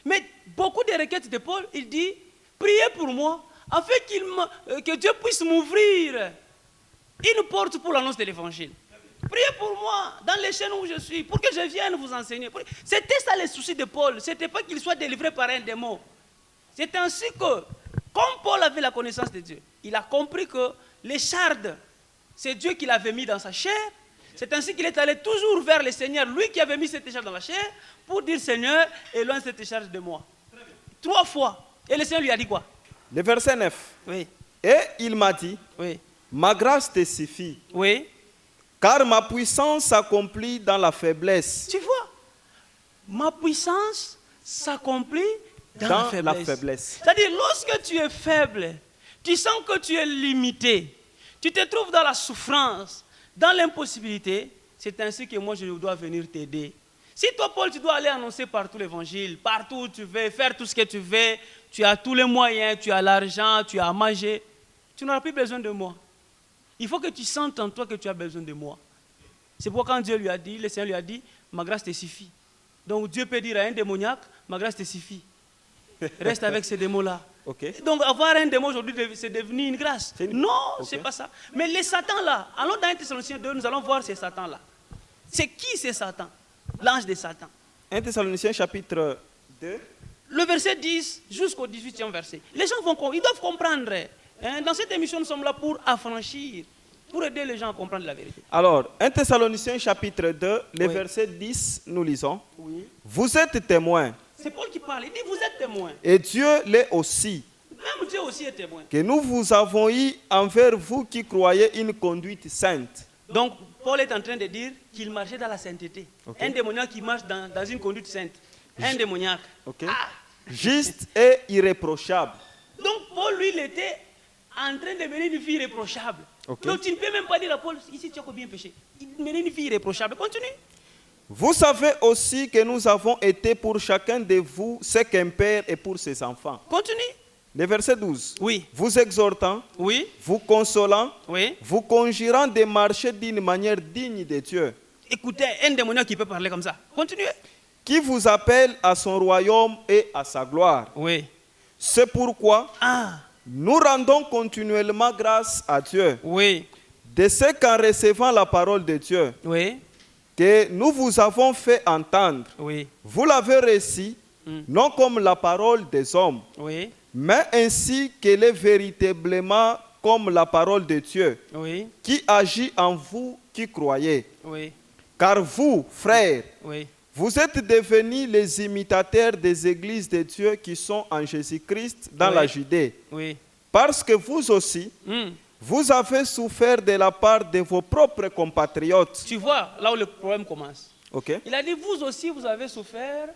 Mais beaucoup de requêtes de Paul, il dit, priez pour moi, afin que Dieu puisse m'ouvrir une porte pour l'annonce de l'évangile. Priez pour moi, dans les chaînes où je suis, pour que je vienne vous enseigner. C'était ça le souci de Paul. Ce n'était pas qu'il soit délivré par un démon. C'est ainsi que, comme Paul avait la connaissance de Dieu, il a compris que les chardes, c'est Dieu qui l'avait mis dans sa chair. C'est ainsi qu'il est allé toujours vers le Seigneur, lui qui avait mis cette charge dans la chair, pour dire, Seigneur, éloigne cette charge de moi. 3 fois. Et le Seigneur lui a dit quoi?
Le verset 9.
Oui.
Et il m'a dit,
Oui.
ma grâce te suffit,
Oui.
car ma puissance s'accomplit dans la faiblesse.
Tu vois, ma puissance s'accomplit dans la faiblesse. C'est-à-dire, lorsque tu es faible, tu sens que tu es limité, tu te trouves dans la souffrance, dans l'impossibilité, c'est ainsi que moi je dois venir t'aider. Si toi, Paul, tu dois aller annoncer partout l'évangile, partout où tu veux, faire tout ce que tu veux, tu as tous les moyens, tu as l'argent, tu as à manger, tu n'auras plus besoin de moi. Il faut que tu sentes en toi que tu as besoin de moi. C'est pourquoi quand Dieu lui a dit, le Seigneur lui a dit, ma grâce te suffit. Donc Dieu peut dire à un démoniaque, ma grâce te suffit. Reste avec ces démons-là.
Okay.
Donc avoir un démon aujourd'hui, c'est devenu une grâce. Non, c'est pas ça. Mais les Satans-là, allons dans 1 Thessaloniciens 2, nous allons voir ces Satans-là. C'est qui ces Satans? L'ange de Satan.
1 Thessaloniciens chapitre 2.
Le verset 10 jusqu'au 18e verset. Les gens ils doivent comprendre. Hein, dans cette émission, nous sommes là pour affranchir, pour aider les gens à comprendre la vérité.
Alors, 1 Thessaloniciens chapitre 2, le
Oui.
verset 10, nous lisons.
Oui.
Vous êtes témoins,
C'est Paul qui parle. Il dit, vous êtes témoins.
et Dieu l'est aussi,
Même Dieu aussi est témoin.
que nous vous avons eu envers vous qui croyez une conduite sainte.
Donc, Paul est en train de dire qu'il marchait dans la sainteté. Un démoniaque qui marche dans une conduite sainte. Un démoniaque.
Okay. Juste et irréprochable.
Donc, Paul, lui, il était en train de mener une vie irréprochable.
Okay.
Donc, tu ne peux même pas dire à Paul, ici, tu as bien péché. Il menait une vie irréprochable. Continue.
Vous savez aussi que nous avons été pour chacun de vous ce qu'un père est pour ses enfants.
Continue.
Le verset 12.
Oui.
Vous exhortant,
Oui.
vous consolant,
Oui.
vous conjurant de marcher d'une manière digne de Dieu,
Écoutez, un démoniaque qui peut parler comme ça. Continuez.
qui vous appelle à son royaume et à sa gloire.
Oui.
C'est pourquoi
Ah.
nous rendons continuellement grâce à Dieu
Oui.
de ce qu'en recevant la parole de Dieu,
Oui.
que nous vous avons fait entendre,
Oui.
vous l'avez reçu, non comme la parole des hommes,
Oui.
mais ainsi qu'elle est véritablement comme la parole de Dieu,
Oui.
qui agit en vous qui croyez.
Oui.
Car vous, frères,
Oui.
vous êtes devenus les imitateurs des églises de Dieu qui sont en Jésus-Christ dans
Oui.
la Judée.
Oui.
Parce que vous aussi, vous avez souffert de la part de vos propres compatriotes.
Tu vois, là où le problème commence.
Ok?
Il a dit, vous aussi, vous avez souffert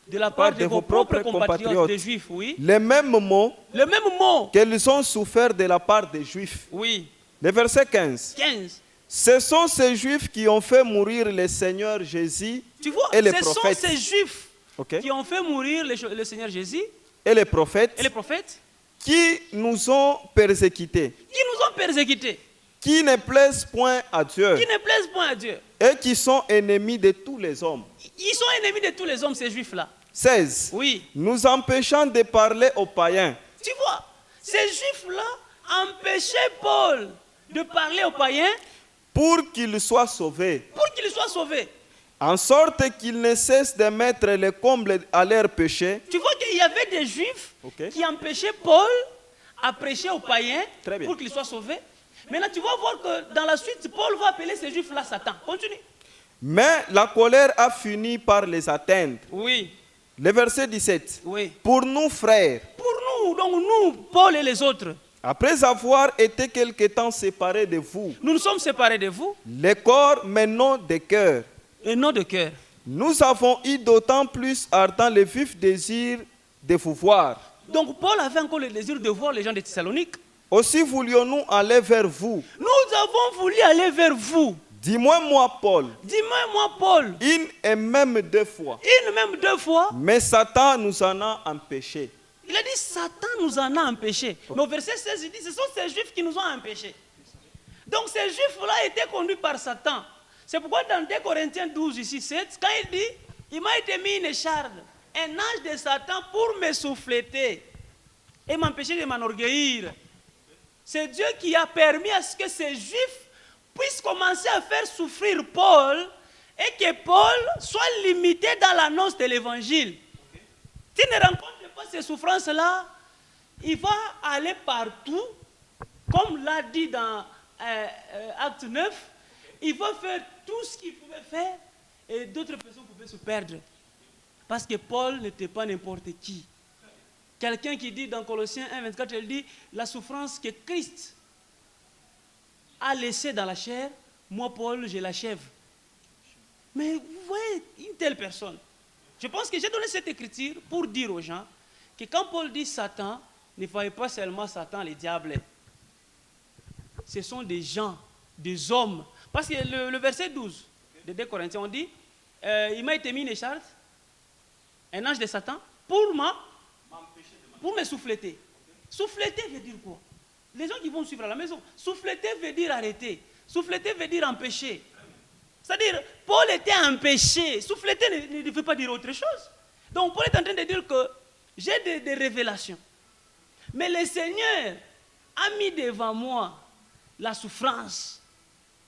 de la part de vos propres compatriotes, des Juifs, oui.
Les mêmes mots
Le même mot.
qu'ils ont souffert de la part des Juifs.
Oui.
Le verset 15.
15.
Ce sont ces Juifs qui ont fait mourir le Seigneur Jésus
Tu vois,
et les
ce sont
prophètes.
ces Juifs
Ok?
qui ont fait mourir le Seigneur Jésus
Et les prophètes
et les prophètes
qui nous ont persécutés,
qui nous ont persécutés,
qui ne plaisent point à Dieu
qui ne plaisent point à Dieu.
et qui sont ennemis de tous les hommes.
Ils sont ennemis de tous les hommes, ces Juifs-là.
16.
Oui.
Nous empêchant de parler aux païens
Tu vois, ces Juifs-là empêchaient Paul de parler aux païens
pour qu'ils soient sauvés,
pour qu'ils soient sauvés.
en sorte qu'ils ne cessent de mettre le comble à leurs péchés.
Tu vois qu'il y avait des Juifs
Ok.
qui empêchaient Paul à prêcher aux païens
Très bien.
pour qu'ils soient sauvés. Maintenant, tu vas voir que dans la suite, Paul va appeler ces Juifs-là Satan. Continue.
Mais la colère a fini par les atteindre.
Oui,
Le verset 17.
oui.
Pour nous, frères,
Pour nous, donc nous, Paul et les autres,
après avoir été quelque temps séparés de vous,
nous nous sommes séparés de vous
les corps mais non des cœurs,
et non de cœur.
nous avons eu d'autant plus ardent le vif désir de vous voir.
Donc Paul avait encore le désir de voir les gens de Thessalonique.
Aussi voulions-nous aller vers vous,
Nous avons voulu aller vers vous,
Dis-moi, moi, Paul,
Dis-moi, Paul,
une et même 2 fois.
une même 2 fois,
Mais Satan nous en a empêchés.
il a dit Satan nous en a empêchés. Mais au verset 16, il dit ce sont ces juifs qui nous ont empêchés. Donc ces juifs-là étaient conduits par Satan. C'est pourquoi dans 2 Corinthiens 12, ici 7, quand il dit il m'a été mis une écharde, un ange de Satan pour me souffleter et m'empêcher de m'enorgueillir. C'est Dieu qui a permis à ce que ces juifs puissent commencer à faire souffrir Paul et que Paul soit limité dans l'annonce de l'évangile. S'il ne rencontre pas ces souffrances-là, il va aller partout, comme l'a dit dans Acte 9, il va faire tout ce qu'il pouvait faire et d'autres personnes pouvaient se perdre. Parce que Paul n'était pas n'importe qui. Quelqu'un qui dit dans Colossiens 1, 24, il dit la souffrance que Christ a laissée dans la chair, moi Paul, je l'achève. Mais vous voyez, une telle personne. Je pense que j'ai donné cette écriture pour dire aux gens que quand Paul dit Satan, ne voyez pas seulement Satan, les diables. Ce sont des gens, des hommes. Parce que le verset 12 de 2 Corinthiens, on dit il m'a été mis une écharde, un ange de Satan, pour me souffleter. Souffleter veut dire quoi? Les gens qui vont suivre à la maison, souffleter veut dire arrêter. Souffleter veut dire empêcher. C'est-à-dire, Paul était empêché. Souffleter ne veut pas dire autre chose. Donc, Paul est en train de dire que j'ai des révélations. Mais le Seigneur a mis devant moi la souffrance.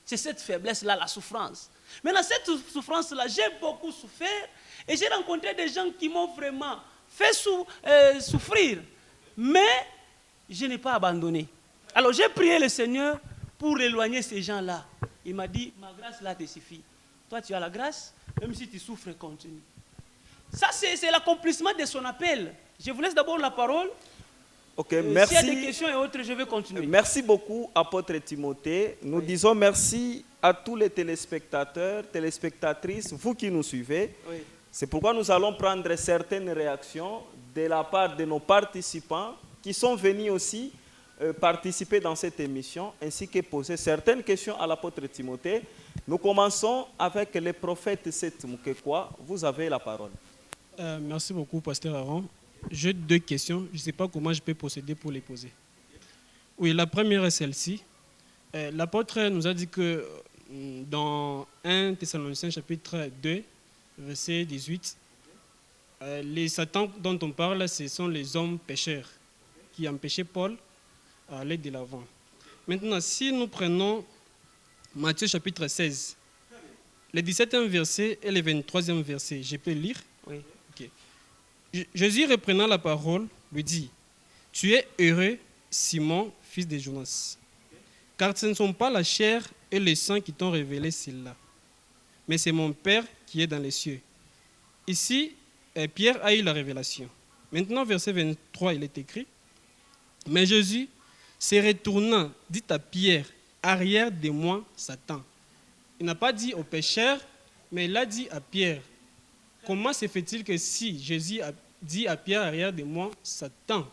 C'est cette faiblesse-là, la souffrance. Maintenant, cette souffrance-là, j'ai beaucoup souffert et j'ai rencontré des gens qui m'ont vraiment fait souffrir. Mais je n'ai pas abandonné. Alors, j'ai prié le Seigneur pour éloigner ces gens-là. Il m'a dit, ma grâce là te suffit. Toi, tu as la grâce, même si tu souffres, continue. Ça, c'est l'accomplissement de son appel. Je vous laisse d'abord la parole.
Ok,
S'il y a des
merci.
questions et autres, je vais continuer.
Merci beaucoup, apôtre Timothée. Nous disons merci à tous les téléspectateurs, téléspectatrices, vous qui nous suivez.
Oui.
C'est pourquoi nous allons prendre certaines réactions de la part de nos participants qui sont venus aussi participer dans cette émission, ainsi que poser certaines questions à l'apôtre Timothée. Nous commençons avec le prophète Seth Mukekwa. Vous avez la parole.
Merci beaucoup, Pasteur Aaron. J'ai 2 questions. Je ne sais pas comment je peux procéder pour les poser. Oui, la première est celle-ci. L'apôtre nous a dit que dans 1 Thessaloniciens chapitre 2, verset 18, les Satans dont on parle, ce sont les hommes pécheurs qui empêchaient Paul à aller de l'avant. Maintenant, si nous prenons Matthieu chapitre 16, le 17e verset et le 23e verset, je peux lire?
Oui.
Okay. Jésus, reprenant la parole, lui dit, « Tu es heureux, Simon, fils de Jonas, car ce ne sont pas la chair et le sang qui t'ont révélé cela, mais c'est mon Père qui est dans les cieux. » Ici, Pierre a eu la révélation. Maintenant, verset 23, il est écrit, « Mais Jésus, se retournant, dit à Pierre, « Arrière de moi, Satan. » Il n'a pas dit au pécheur, mais il a dit à Pierre. Comment se fait-il que si Jésus a dit à Pierre, arrière de moi, Satan?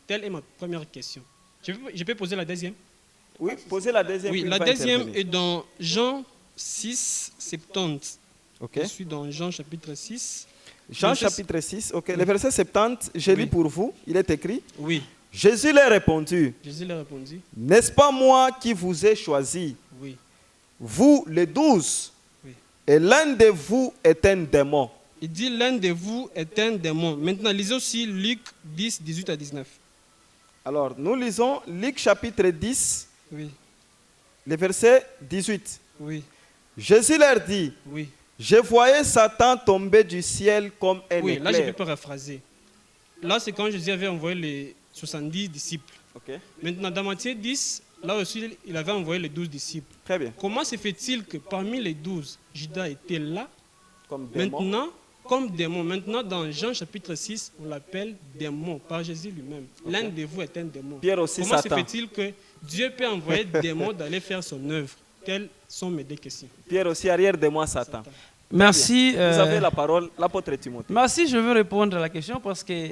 Telle est ma première question. Je peux poser la deuxième?
Oui, posez la deuxième.
Oui,
puis
la
il va
deuxième
intervenir.
est dans Jean 6, 70.
Ok.
Je suis dans Jean chapitre 6.
Jean
Verset-
chapitre 6, ok. Le verset 70, je lis
Oui.
pour vous. Il est écrit.
Oui,
Jésus leur répondit,
Jésus lui a répondu.
n'est-ce pas moi qui vous ai choisi,
Oui,
vous les 12,
oui.
et l'un de vous est un démon.
Il dit, l'un de vous est un démon. Maintenant, lisez aussi Luc 10, 18 à 19.
Alors, nous lisons Luc chapitre 10,
Oui,
le verset 18.
oui,
Jésus leur dit,
oui.
je voyais Satan tomber du ciel comme un
Oui, là, je
éclair.
peux paraphraser. Là, c'est quand Jésus avait envoyé les 70 disciples.
Ok,
Maintenant, dans Matthieu 10, là aussi, il avait envoyé les 12 disciples.
très bien.
Comment se fait-il que parmi les 12, Judas était là,
Comme démon.
maintenant, comme démon? Maintenant, dans Jean chapitre 6, on l'appelle démon par Jésus lui-même. L'un de vous est un démon.
Pierre aussi
Comment
Satan.
se fait-il que Dieu peut envoyer des démons d'aller faire son œuvre? Telles sont mes 2 questions.
Pierre aussi, arrière de moi, Satan.
Merci.
Vous avez la parole, l'apôtre Timothée.
Merci, je veux répondre à la question parce que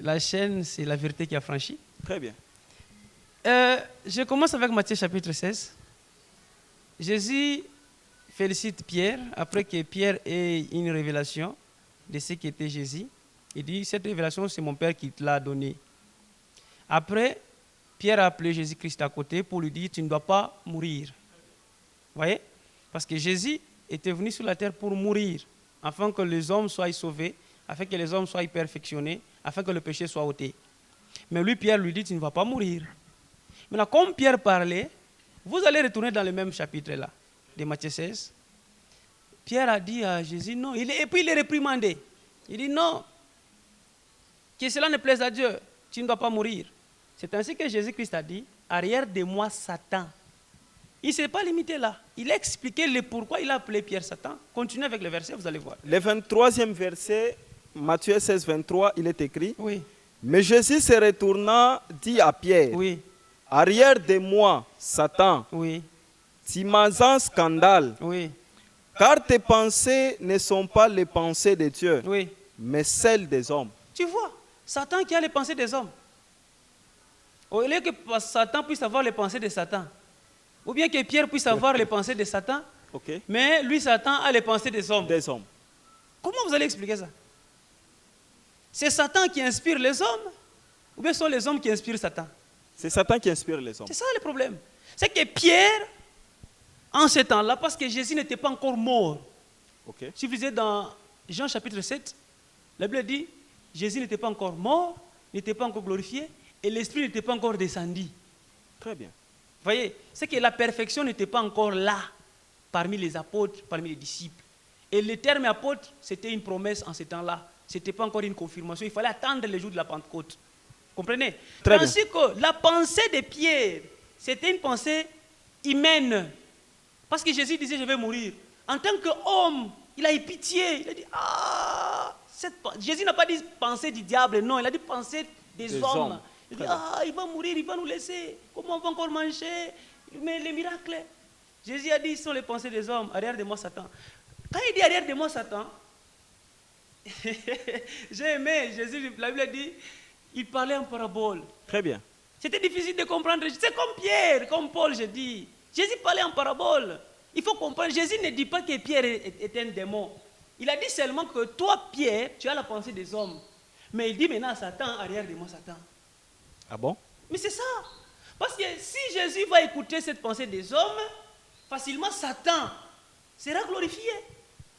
la chaîne, c'est la vérité qui a franchi.
Très bien.
Je commence avec Matthieu chapitre 16. Jésus félicite Pierre après que Pierre ait une révélation de ce qu'était Jésus. Il dit, cette révélation, c'est mon Père qui te l'a donnée. Après, Pierre a appelé Jésus-Christ à côté pour lui dire, tu ne dois pas mourir. Vous voyez? Parce que Jésus était venu sur la terre pour mourir, afin que les hommes soient sauvés, afin que les hommes soient perfectionnés, afin que le péché soit ôté. Mais lui, Pierre lui dit, tu ne vas pas mourir. Maintenant, comme Pierre parlait, vous allez retourner dans le même chapitre là, de Matthieu 16. Pierre a dit à Jésus, non, et puis il est réprimandé. Il dit, non, que cela ne plaise à Dieu, tu ne dois pas mourir. C'est ainsi que Jésus-Christ a dit, arrière de moi, Satan. Il ne s'est pas limité là. Il a expliqué le pourquoi il a appelé Pierre Satan. Continuez avec le verset, vous allez voir.
Le 23e verset, Matthieu 16, 23, il est écrit.
Oui.
Mais Jésus se retourna, dit à Pierre,
Oui.
arrière de moi, Satan,
Oui.
tu m'as un scandale,
Oui.
car tes pensées ne sont pas les pensées de Dieu,
Oui.
mais celles des hommes.
Tu vois, Satan qui a les pensées des hommes. Au lieu que Satan puisse avoir les pensées de Satan, ou bien que Pierre puisse avoir les pensées de Satan,
Ok.
mais lui, Satan, a les pensées des hommes.
Des hommes.
Comment vous allez expliquer ça? C'est Satan qui inspire les hommes, ou bien ce sont les hommes qui inspirent Satan?
C'est Satan qui inspire les hommes.
C'est ça le problème. C'est que Pierre, en ce temps-là, parce que Jésus n'était pas encore mort.
Ok.
Si vous lisez dans Jean chapitre 7, la Bible dit, Jésus n'était pas encore mort, n'était pas encore glorifié, et l'Esprit n'était pas encore descendu.
Très bien.
Vous voyez, c'est que la perfection n'était pas encore là, parmi les apôtres, parmi les disciples. Et le terme apôtre, c'était une promesse en ce temps-là. Ce n'était pas encore une confirmation. Il fallait attendre le jour de la Pentecôte. Vous comprenez?
Très
Ainsi que la pensée de Pierre, c'était une pensée humaine. Parce que Jésus disait, je vais mourir. En tant qu'homme, il a eu pitié. Il a dit, Jésus n'a pas dit pensée du diable, non. Il a dit pensée des hommes. Il dit, il va mourir, il va nous laisser. Comment on va encore manger? Mais les miracles. Jésus a dit, ce sont les pensées des hommes. Arrière de moi, Satan. Quand il dit arrière de moi, Satan, j'ai aimé, Jésus, la Bible dit, il parlait en parabole.
Très bien.
C'était difficile de comprendre. C'est comme Pierre, comme Paul, je dis. Jésus parlait en parabole. Il faut comprendre. Jésus ne dit pas que Pierre est un démon. Il a dit seulement que toi, Pierre, tu as la pensée des hommes. Mais il dit maintenant à Satan, arrière de moi, Satan.
Ah bon?
Mais c'est ça. Parce que si Jésus va écouter cette pensée des hommes, facilement Satan sera glorifié.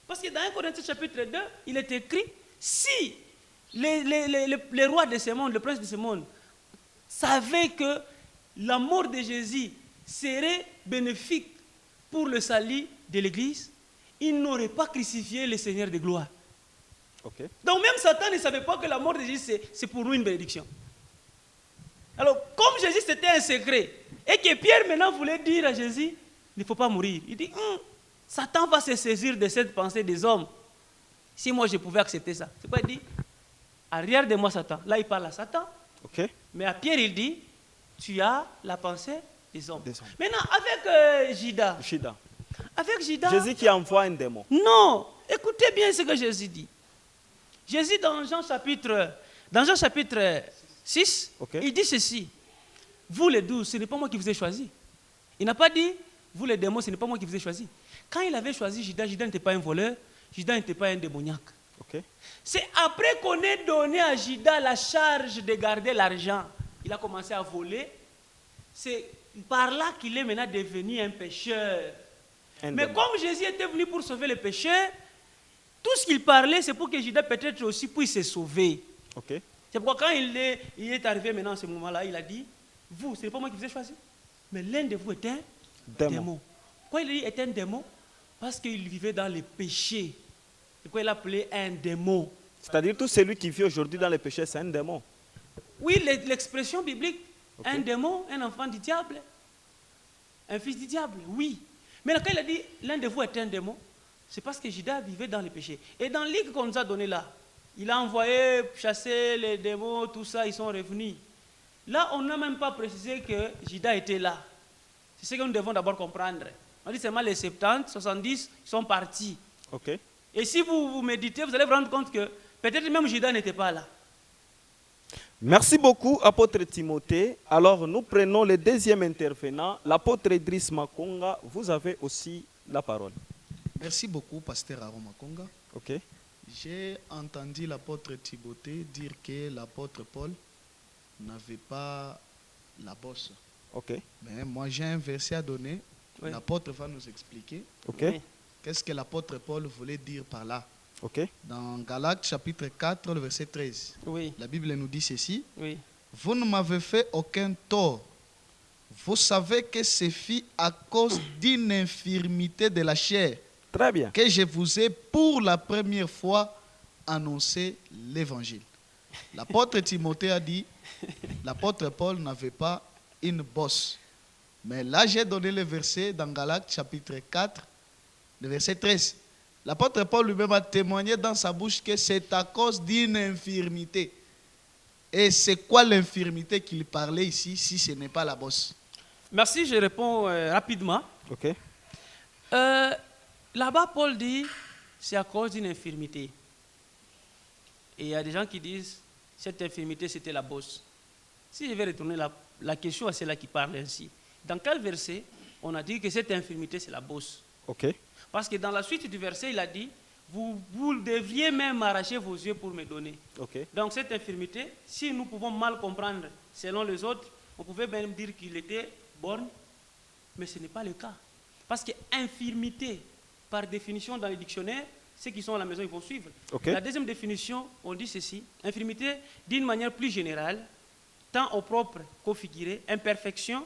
Parce que dans 1 Corinthiens chapitre 2, il est écrit, si les rois de ce monde, le prince de ce monde, savaient que la mort de Jésus serait bénéfique pour le salut de l'Église, ils n'auraient pas crucifié le Seigneur de gloire.
Ok.
Donc même Satan ne savait pas que la mort de Jésus, c'est pour nous une bénédiction. Alors, comme Jésus, c'était un secret, et que Pierre maintenant voulait dire à Jésus, il ne faut pas mourir. Il dit, Satan va se saisir de cette pensée des hommes. Si moi je pouvais accepter ça. C'est quoi il dit? Arrière de moi, Satan. Là, il parle à Satan.
Ok.
Mais à Pierre, il dit, tu as la pensée des hommes.
Des hommes.
Maintenant, avec Judas.
Judas.
Avec Judas.
Jésus qui envoie un démon.
Non, écoutez bien ce que Jésus dit. Jésus, dans Jean chapitre 6,
Okay.
il dit ceci. Vous les 12, ce n'est pas moi qui vous ai choisi. Il n'a pas dit, vous les démons, ce n'est pas moi qui vous ai choisi. Quand il avait choisi Judas, Judas n'était pas un voleur, Judas n'était pas un démoniaque.
Ok.
C'est après qu'on ait donné à Judas la charge de garder l'argent, il a commencé à voler. C'est par là qu'il est maintenant devenu un pécheur. Mais comme Jésus était venu pour sauver les pécheurs, tout ce qu'il parlait, c'est pour que Judas peut-être aussi puisse se sauver.
Ok.
C'est pourquoi quand il est arrivé maintenant à ce moment-là, il a dit, vous, ce n'est pas moi qui vous ai choisi, mais l'un de vous est un démon. Pourquoi il dit est un démon? Parce qu'il vivait dans les péchés. C'est pourquoi il appelait un démon.
C'est-à-dire tout celui qui vit aujourd'hui dans les péchés, c'est un démon.
Oui, l'expression biblique,
Okay.
Un démon, un enfant du diable, un fils du diable, oui. Mais quand il a dit l'un de vous est un démon, c'est parce que Judas vivait dans les péchés. Et dans le livre qu'on nous a donné là, il a envoyé chasser les démons, tout ça, ils sont revenus. Là, on n'a même pas précisé que Judas était là. C'est ce que nous devons d'abord comprendre. On dit seulement les 70, 70 sont partis.
Ok.
Et si vous méditez, vous allez vous rendre compte que peut-être même Judas n'était pas là.
Merci beaucoup, apôtre Timothée. Alors, nous prenons le deuxième intervenant, l'apôtre Idriss Makonga. Vous avez aussi la parole.
Merci beaucoup, pasteur Aaron Makonga.
Ok.
J'ai entendu l'apôtre Timothée dire que l'apôtre Paul n'avait pas la bosse.
Ok.
Mais moi, j'ai un verset à donner.
Oui.
L'apôtre va nous expliquer
Ok.
Oui.
qu'est-ce que l'apôtre Paul voulait dire par là.
Ok.
Dans Galates chapitre 4, le verset 13,
Oui,
la Bible nous dit ceci.
oui.
Vous ne m'avez fait aucun tort. Vous savez que ce fut à cause d'une infirmité de la chair
Très bien.
que je vous ai pour la première fois annoncé l'évangile. L'apôtre Timothée a dit, l'apôtre Paul n'avait pas une bosse. Mais là, j'ai donné le verset dans Galates chapitre 4, le verset 13. L'apôtre Paul lui-même a témoigné dans sa bouche que c'est à cause d'une infirmité. Et c'est quoi l'infirmité qu'il parlait ici si ce n'est pas la bosse?
Merci, je réponds rapidement.
Ok.
Là-bas, Paul dit, c'est à cause d'une infirmité. Et il y a des gens qui disent, cette infirmité, c'était la bosse. Si je vais retourner la question à celle-là qui parle ainsi, dans quel verset on a dit que cette infirmité, c'est la bosse?
Ok.
Parce que dans la suite du verset, il a dit, vous devriez même arracher vos yeux pour me donner.
Ok.
Donc cette infirmité, si nous pouvons mal comprendre selon les autres, on pouvait même dire qu'il était borgne, mais ce n'est pas le cas. Parce que infirmité, par définition dans les dictionnaires, ceux qui sont à la maison, ils vont suivre.
Ok.
La deuxième définition, on dit ceci, infirmité d'une manière plus générale, tant au propre qu'au figuré, imperfection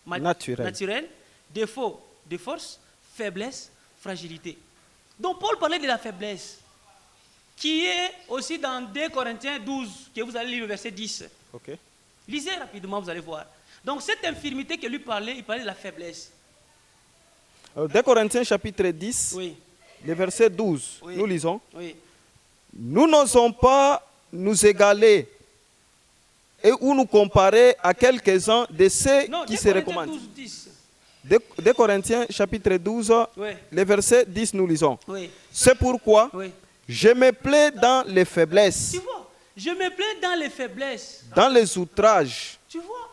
naturelle, défaut de force, faiblesse, fragilité. Donc Paul parlait de la faiblesse, qui est aussi dans 2 Corinthiens 12, que vous allez lire le verset 10.
Ok.
Lisez rapidement, vous allez voir. Donc cette infirmité que lui parlait, il parlait de la faiblesse.
2 Corinthiens chapitre 10,
Oui,
le verset 12,
Oui.
nous lisons.
oui.
Nous n'osons pas nous égaler et ou nous comparer à quelques-uns de ceux
Non,
qui
2
se
Corinthiens
recommandent.
12, 10.
2 Corinthiens chapitre 12,
Oui,
le verset 10, nous lisons.
oui,
C'est pourquoi
oui.
je me plais dans les faiblesses,
Tu vois, je me plais dans les faiblesses.
dans les outrages.
Tu vois?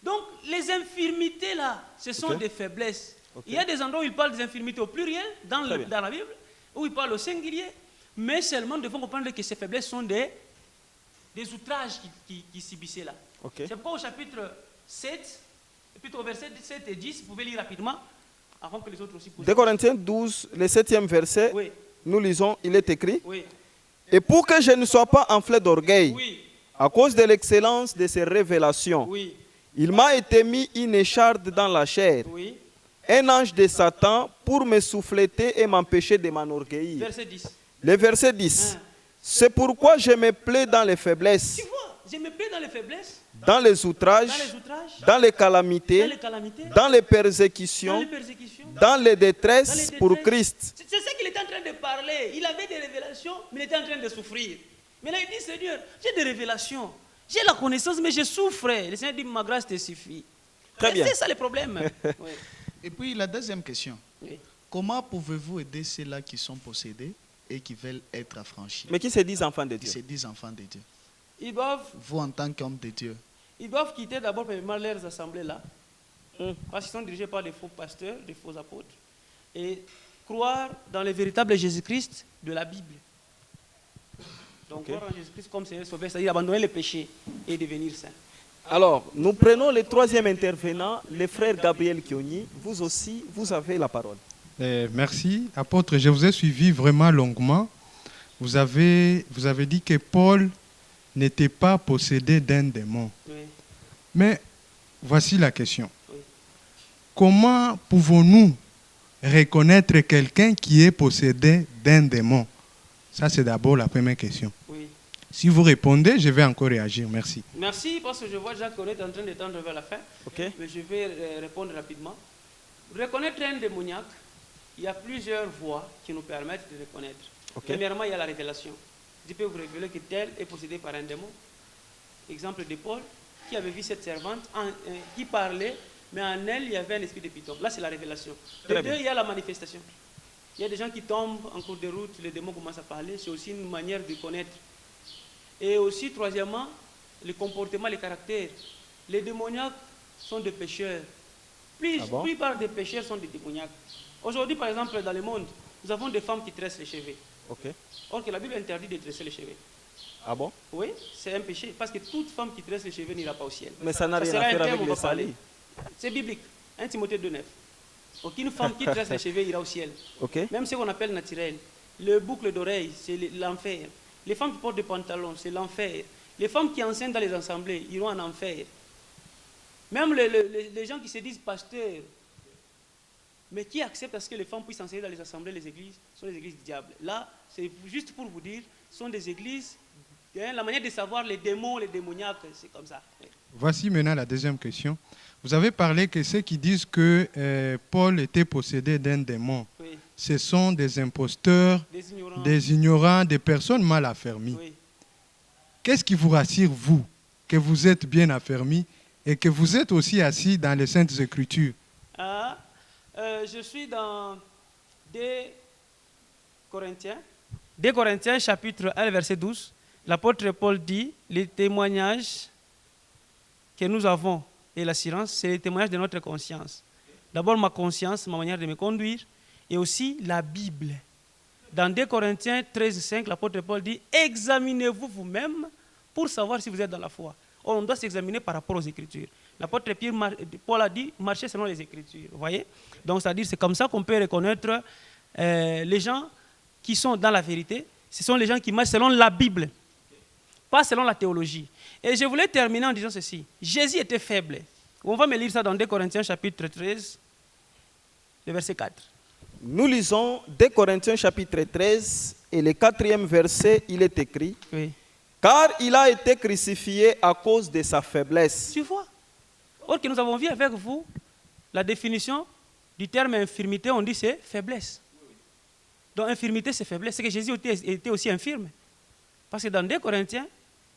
Donc, les infirmités là, ce sont
Ok.
des faiblesses.
Ok.
Il y a des endroits où il parle des infirmités au pluriel, dans
Très bien.
la Bible, où il parle au singulier, mais seulement nous devons comprendre que ces faiblesses sont des outrages qui subissaient là.
Ok.
C'est pourquoi au chapitre 7, et plutôt au verset 7 et 10, vous pouvez lire rapidement, avant que les autres aussi posent.
2 Corinthiens 12, le 7e verset,
Oui,
nous lisons, il est écrit.
oui,
Et pour que je ne sois pas enflé d'orgueil,
oui,
à cause de l'excellence de ces révélations,
oui,
il m'a été mis une écharde dans la chair,
oui.
un ange de Satan pour me souffleter et m'empêcher de m'enorgueillir.
Verset 10.
Le verset 10.
Hein.
C'est pourquoi je me plais dans les faiblesses,
Tu vois, je me plais dans les faiblesses,
dans les
dans
outrages,
les outrages,
dans les
dans
calamités,
les calamités,
dans les
dans
persécutions,
les persécutions.
dans les
Dans
détresses
les
pour
détresses.
Christ.
C'est ça qu'il était en train de parler. Il avait des révélations, mais il était en train de souffrir. Mais là, il dit, Seigneur, j'ai des révélations. J'ai la connaissance, mais je souffre. Le Seigneur dit, ma grâce te suffit.
Très
Mais
bien.
c'est ça le problème. Oui.
Et puis la deuxième question.
Oui.
Comment pouvez-vous aider ceux-là qui sont possédés et qui veulent être affranchis,
Mais qui se disent enfants de
qui
Dieu.
se disent enfants de Dieu?
Ils doivent
Vous, en tant qu'homme de Dieu,
quitter d'abord premièrement leurs assemblées là. Parce qu'ils sont dirigés par des faux pasteurs, des faux apôtres. Et croire dans le véritable Jésus-Christ de la Bible. Donc
Ok.
croire en Jésus-Christ comme Seigneur Sauveur, c'est-à-dire abandonner les péchés et devenir saint.
Alors, nous prenons le troisième intervenant, le frère Gabriel Kioni. Vous aussi, vous avez la parole.
Merci. Apôtre, je vous ai suivi vraiment longuement. Vous avez dit que Paul n'était pas possédé d'un démon.
Oui.
Mais voici la question.
Oui.
Comment pouvons-nous reconnaître quelqu'un qui est possédé d'un démon? Ça, c'est d'abord la première question.
Oui.
Si vous répondez, je vais encore réagir. Merci.
Merci, parce que je vois déjà qu'on est en train de tendre vers la fin.
Ok.
Mais je vais répondre rapidement. Reconnaître un démoniaque, il y a plusieurs voies qui nous permettent de reconnaître.
Ok.
Premièrement, il y a la révélation. Dieu peut vous révéler que tel est possédé par un démon. Exemple de Paul, qui avait vu cette servante qui parlait, mais en elle, il y avait un esprit de python. Là, c'est la révélation. De
Très
deux,
bien.
il y a la manifestation. Il y a des gens qui tombent en cours de route, les démons commencent à parler. C'est aussi une manière de connaître. Et aussi, troisièmement, le comportement, les caractères. Les démoniaques sont des pécheurs. La plupart des pécheurs sont des démoniaques. Aujourd'hui, par exemple, dans le monde, nous avons des femmes qui tressent les cheveux.
Ok.
Or que la Bible interdit de tresser les cheveux.
Ah bon?
Oui, c'est un péché. Parce que toute femme qui tresse les cheveux n'ira pas au ciel.
Mais ça n'a rien
sera
à
un
faire
thème,
avec
on
les
va parler.
salis.
C'est biblique. 1 Timothée 2,9. Aucune femme qui tresse les cheveux ira au ciel.
Ok.
Même ce qu'on appelle naturel. Le boucle d'oreille, c'est l'enfer. Les femmes qui portent des pantalons, c'est l'enfer. Les femmes qui enseignent dans les assemblées iront en enfer. Même les gens qui se disent pasteurs, mais qui acceptent à ce que les femmes puissent enseigner dans les assemblées, les églises, sont les églises du diable. Là, c'est juste pour vous dire, ce sont des églises, la manière de savoir les démons, les démoniaques, c'est comme ça.
Voici maintenant la deuxième question. Vous avez parlé que ceux qui disent que Paul était possédé d'un démon,
Oui.
ce sont des imposteurs,
Des ignorants.
des personnes mal affermies.
Oui.
Qu'est-ce qui vous rassure, vous, que vous êtes bien affermis et que vous êtes aussi assis dans les Saintes Écritures?
Je suis dans 2 Corinthiens. 2 Corinthiens, chapitre 1, verset 12. L'apôtre Paul dit, les témoignages que nous avons et l'assurance, c'est les témoignages de notre conscience. D'abord ma conscience, ma manière de me conduire, et aussi la Bible. Dans 2 Corinthiens 13, 5, l'apôtre Paul dit, examinez-vous vous-même pour savoir si vous êtes dans la foi. Or, on doit s'examiner par rapport aux Écritures. L'apôtre Paul a dit, marchez selon les Écritures. Vous voyez? Donc, c'est-à-dire, c'est comme ça qu'on peut reconnaître les gens qui sont dans la vérité. Ce sont les gens qui marchent selon la Bible, pas selon la théologie. Et je voulais terminer en disant ceci. Jésus était faible. On va me lire ça dans 2 Corinthiens chapitre 13, le verset 4.
Nous lisons 2 Corinthiens chapitre 13 et le 4e verset, il est écrit,
Oui.
car il a été crucifié à cause de sa faiblesse.
Tu vois? Or que nous avons vu avec vous la définition du terme infirmité, on dit c'est faiblesse. Donc infirmité c'est faiblesse, c'est que Jésus était aussi infirme. Parce que dans 2 Corinthiens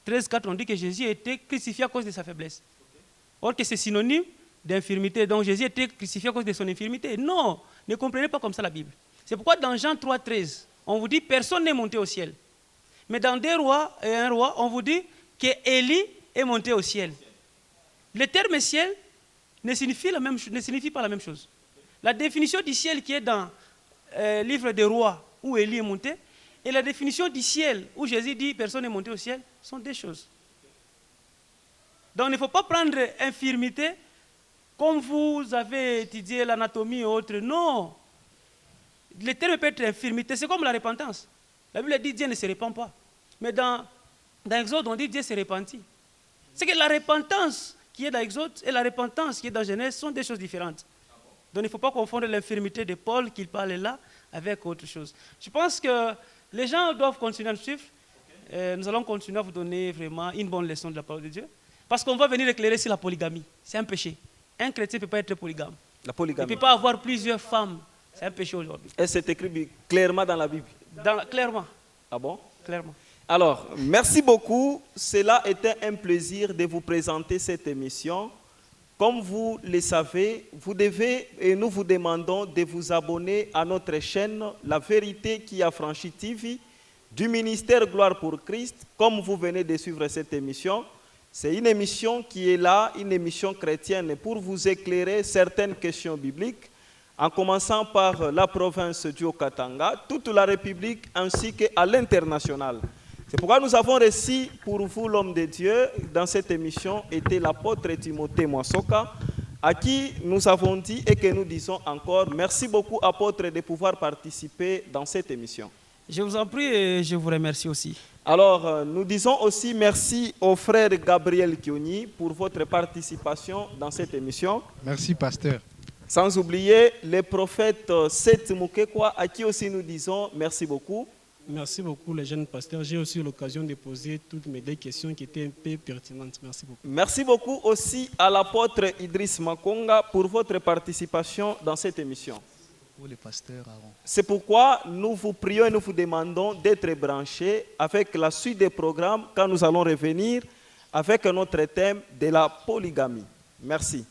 13, 4, on dit que Jésus a été crucifié à cause de sa faiblesse. Or que c'est synonyme d'infirmité. Donc Jésus a été crucifié à cause de son infirmité. Non, ne comprenez pas comme ça la Bible. C'est pourquoi dans Jean 3, 13, on vous dit personne n'est monté au ciel. Mais dans 2 rois et 1 roi, on vous dit que Élie est monté au ciel. Le terme ciel ne signifie pas la même chose. La définition du ciel qui est dans le livre des rois où Élie est monté et la définition du ciel où Jésus dit personne n'est monté au ciel sont deux choses. Donc il ne faut pas prendre infirmité comme vous avez étudié l'anatomie et autres. Non. Le terme peut être infirmité, c'est comme la repentance. La Bible dit Dieu ne se repent pas. Mais dans Exode, on dit Dieu s'est repenti. C'est que la repentance qui est dans Exode et la repentance qui est dans Genèse sont des choses différentes. Donc il ne faut pas confondre l'infirmité de Paul qu'il parle là avec autre chose. Je pense que les gens doivent continuer à nous suivre. Nous allons continuer à vous donner vraiment une bonne leçon de la parole de Dieu. Parce qu'on va venir éclairer sur la polygamie. C'est un péché. Un chrétien ne peut pas être polygame.
La polygamie.
Il ne peut pas avoir plusieurs femmes. C'est un péché aujourd'hui.
Et c'est écrit clairement dans la Bible.
Clairement.
Ah bon?
Clairement.
Alors, merci beaucoup. Cela était un plaisir de vous présenter cette émission. Comme vous le savez, vous devez, et nous vous demandons de vous abonner à notre chaîne La Vérité qui a franchi TV du ministère Gloire pour Christ. Comme vous venez de suivre cette émission, c'est une émission qui est là, une émission chrétienne pour vous éclairer certaines questions bibliques, en commençant par la province du Haut-Katanga, toute la République ainsi qu'à l'international. C'est pourquoi nous avons reçu pour vous l'homme de Dieu dans cette émission était l'apôtre Timothée Mwasoka, à qui nous avons dit et que nous disons encore merci beaucoup apôtre de pouvoir participer dans cette émission.
Je vous en prie et je vous remercie aussi.
Alors nous disons aussi merci au frère Gabriel Kioni pour votre participation dans cette émission.
Merci pasteur.
Sans oublier le prophète Seth Mukekwa à qui aussi nous disons merci beaucoup.
Merci beaucoup, les jeunes pasteurs. J'ai aussi eu l'occasion de poser toutes mes deux questions qui étaient un peu pertinentes. Merci beaucoup.
Merci beaucoup aussi à l'apôtre Idriss Makonga pour votre participation dans cette émission.
Pour les pasteurs, Aaron.
C'est pourquoi nous vous prions et nous vous demandons d'être branchés avec la suite des programmes quand nous allons revenir avec notre thème de la polygamie. Merci.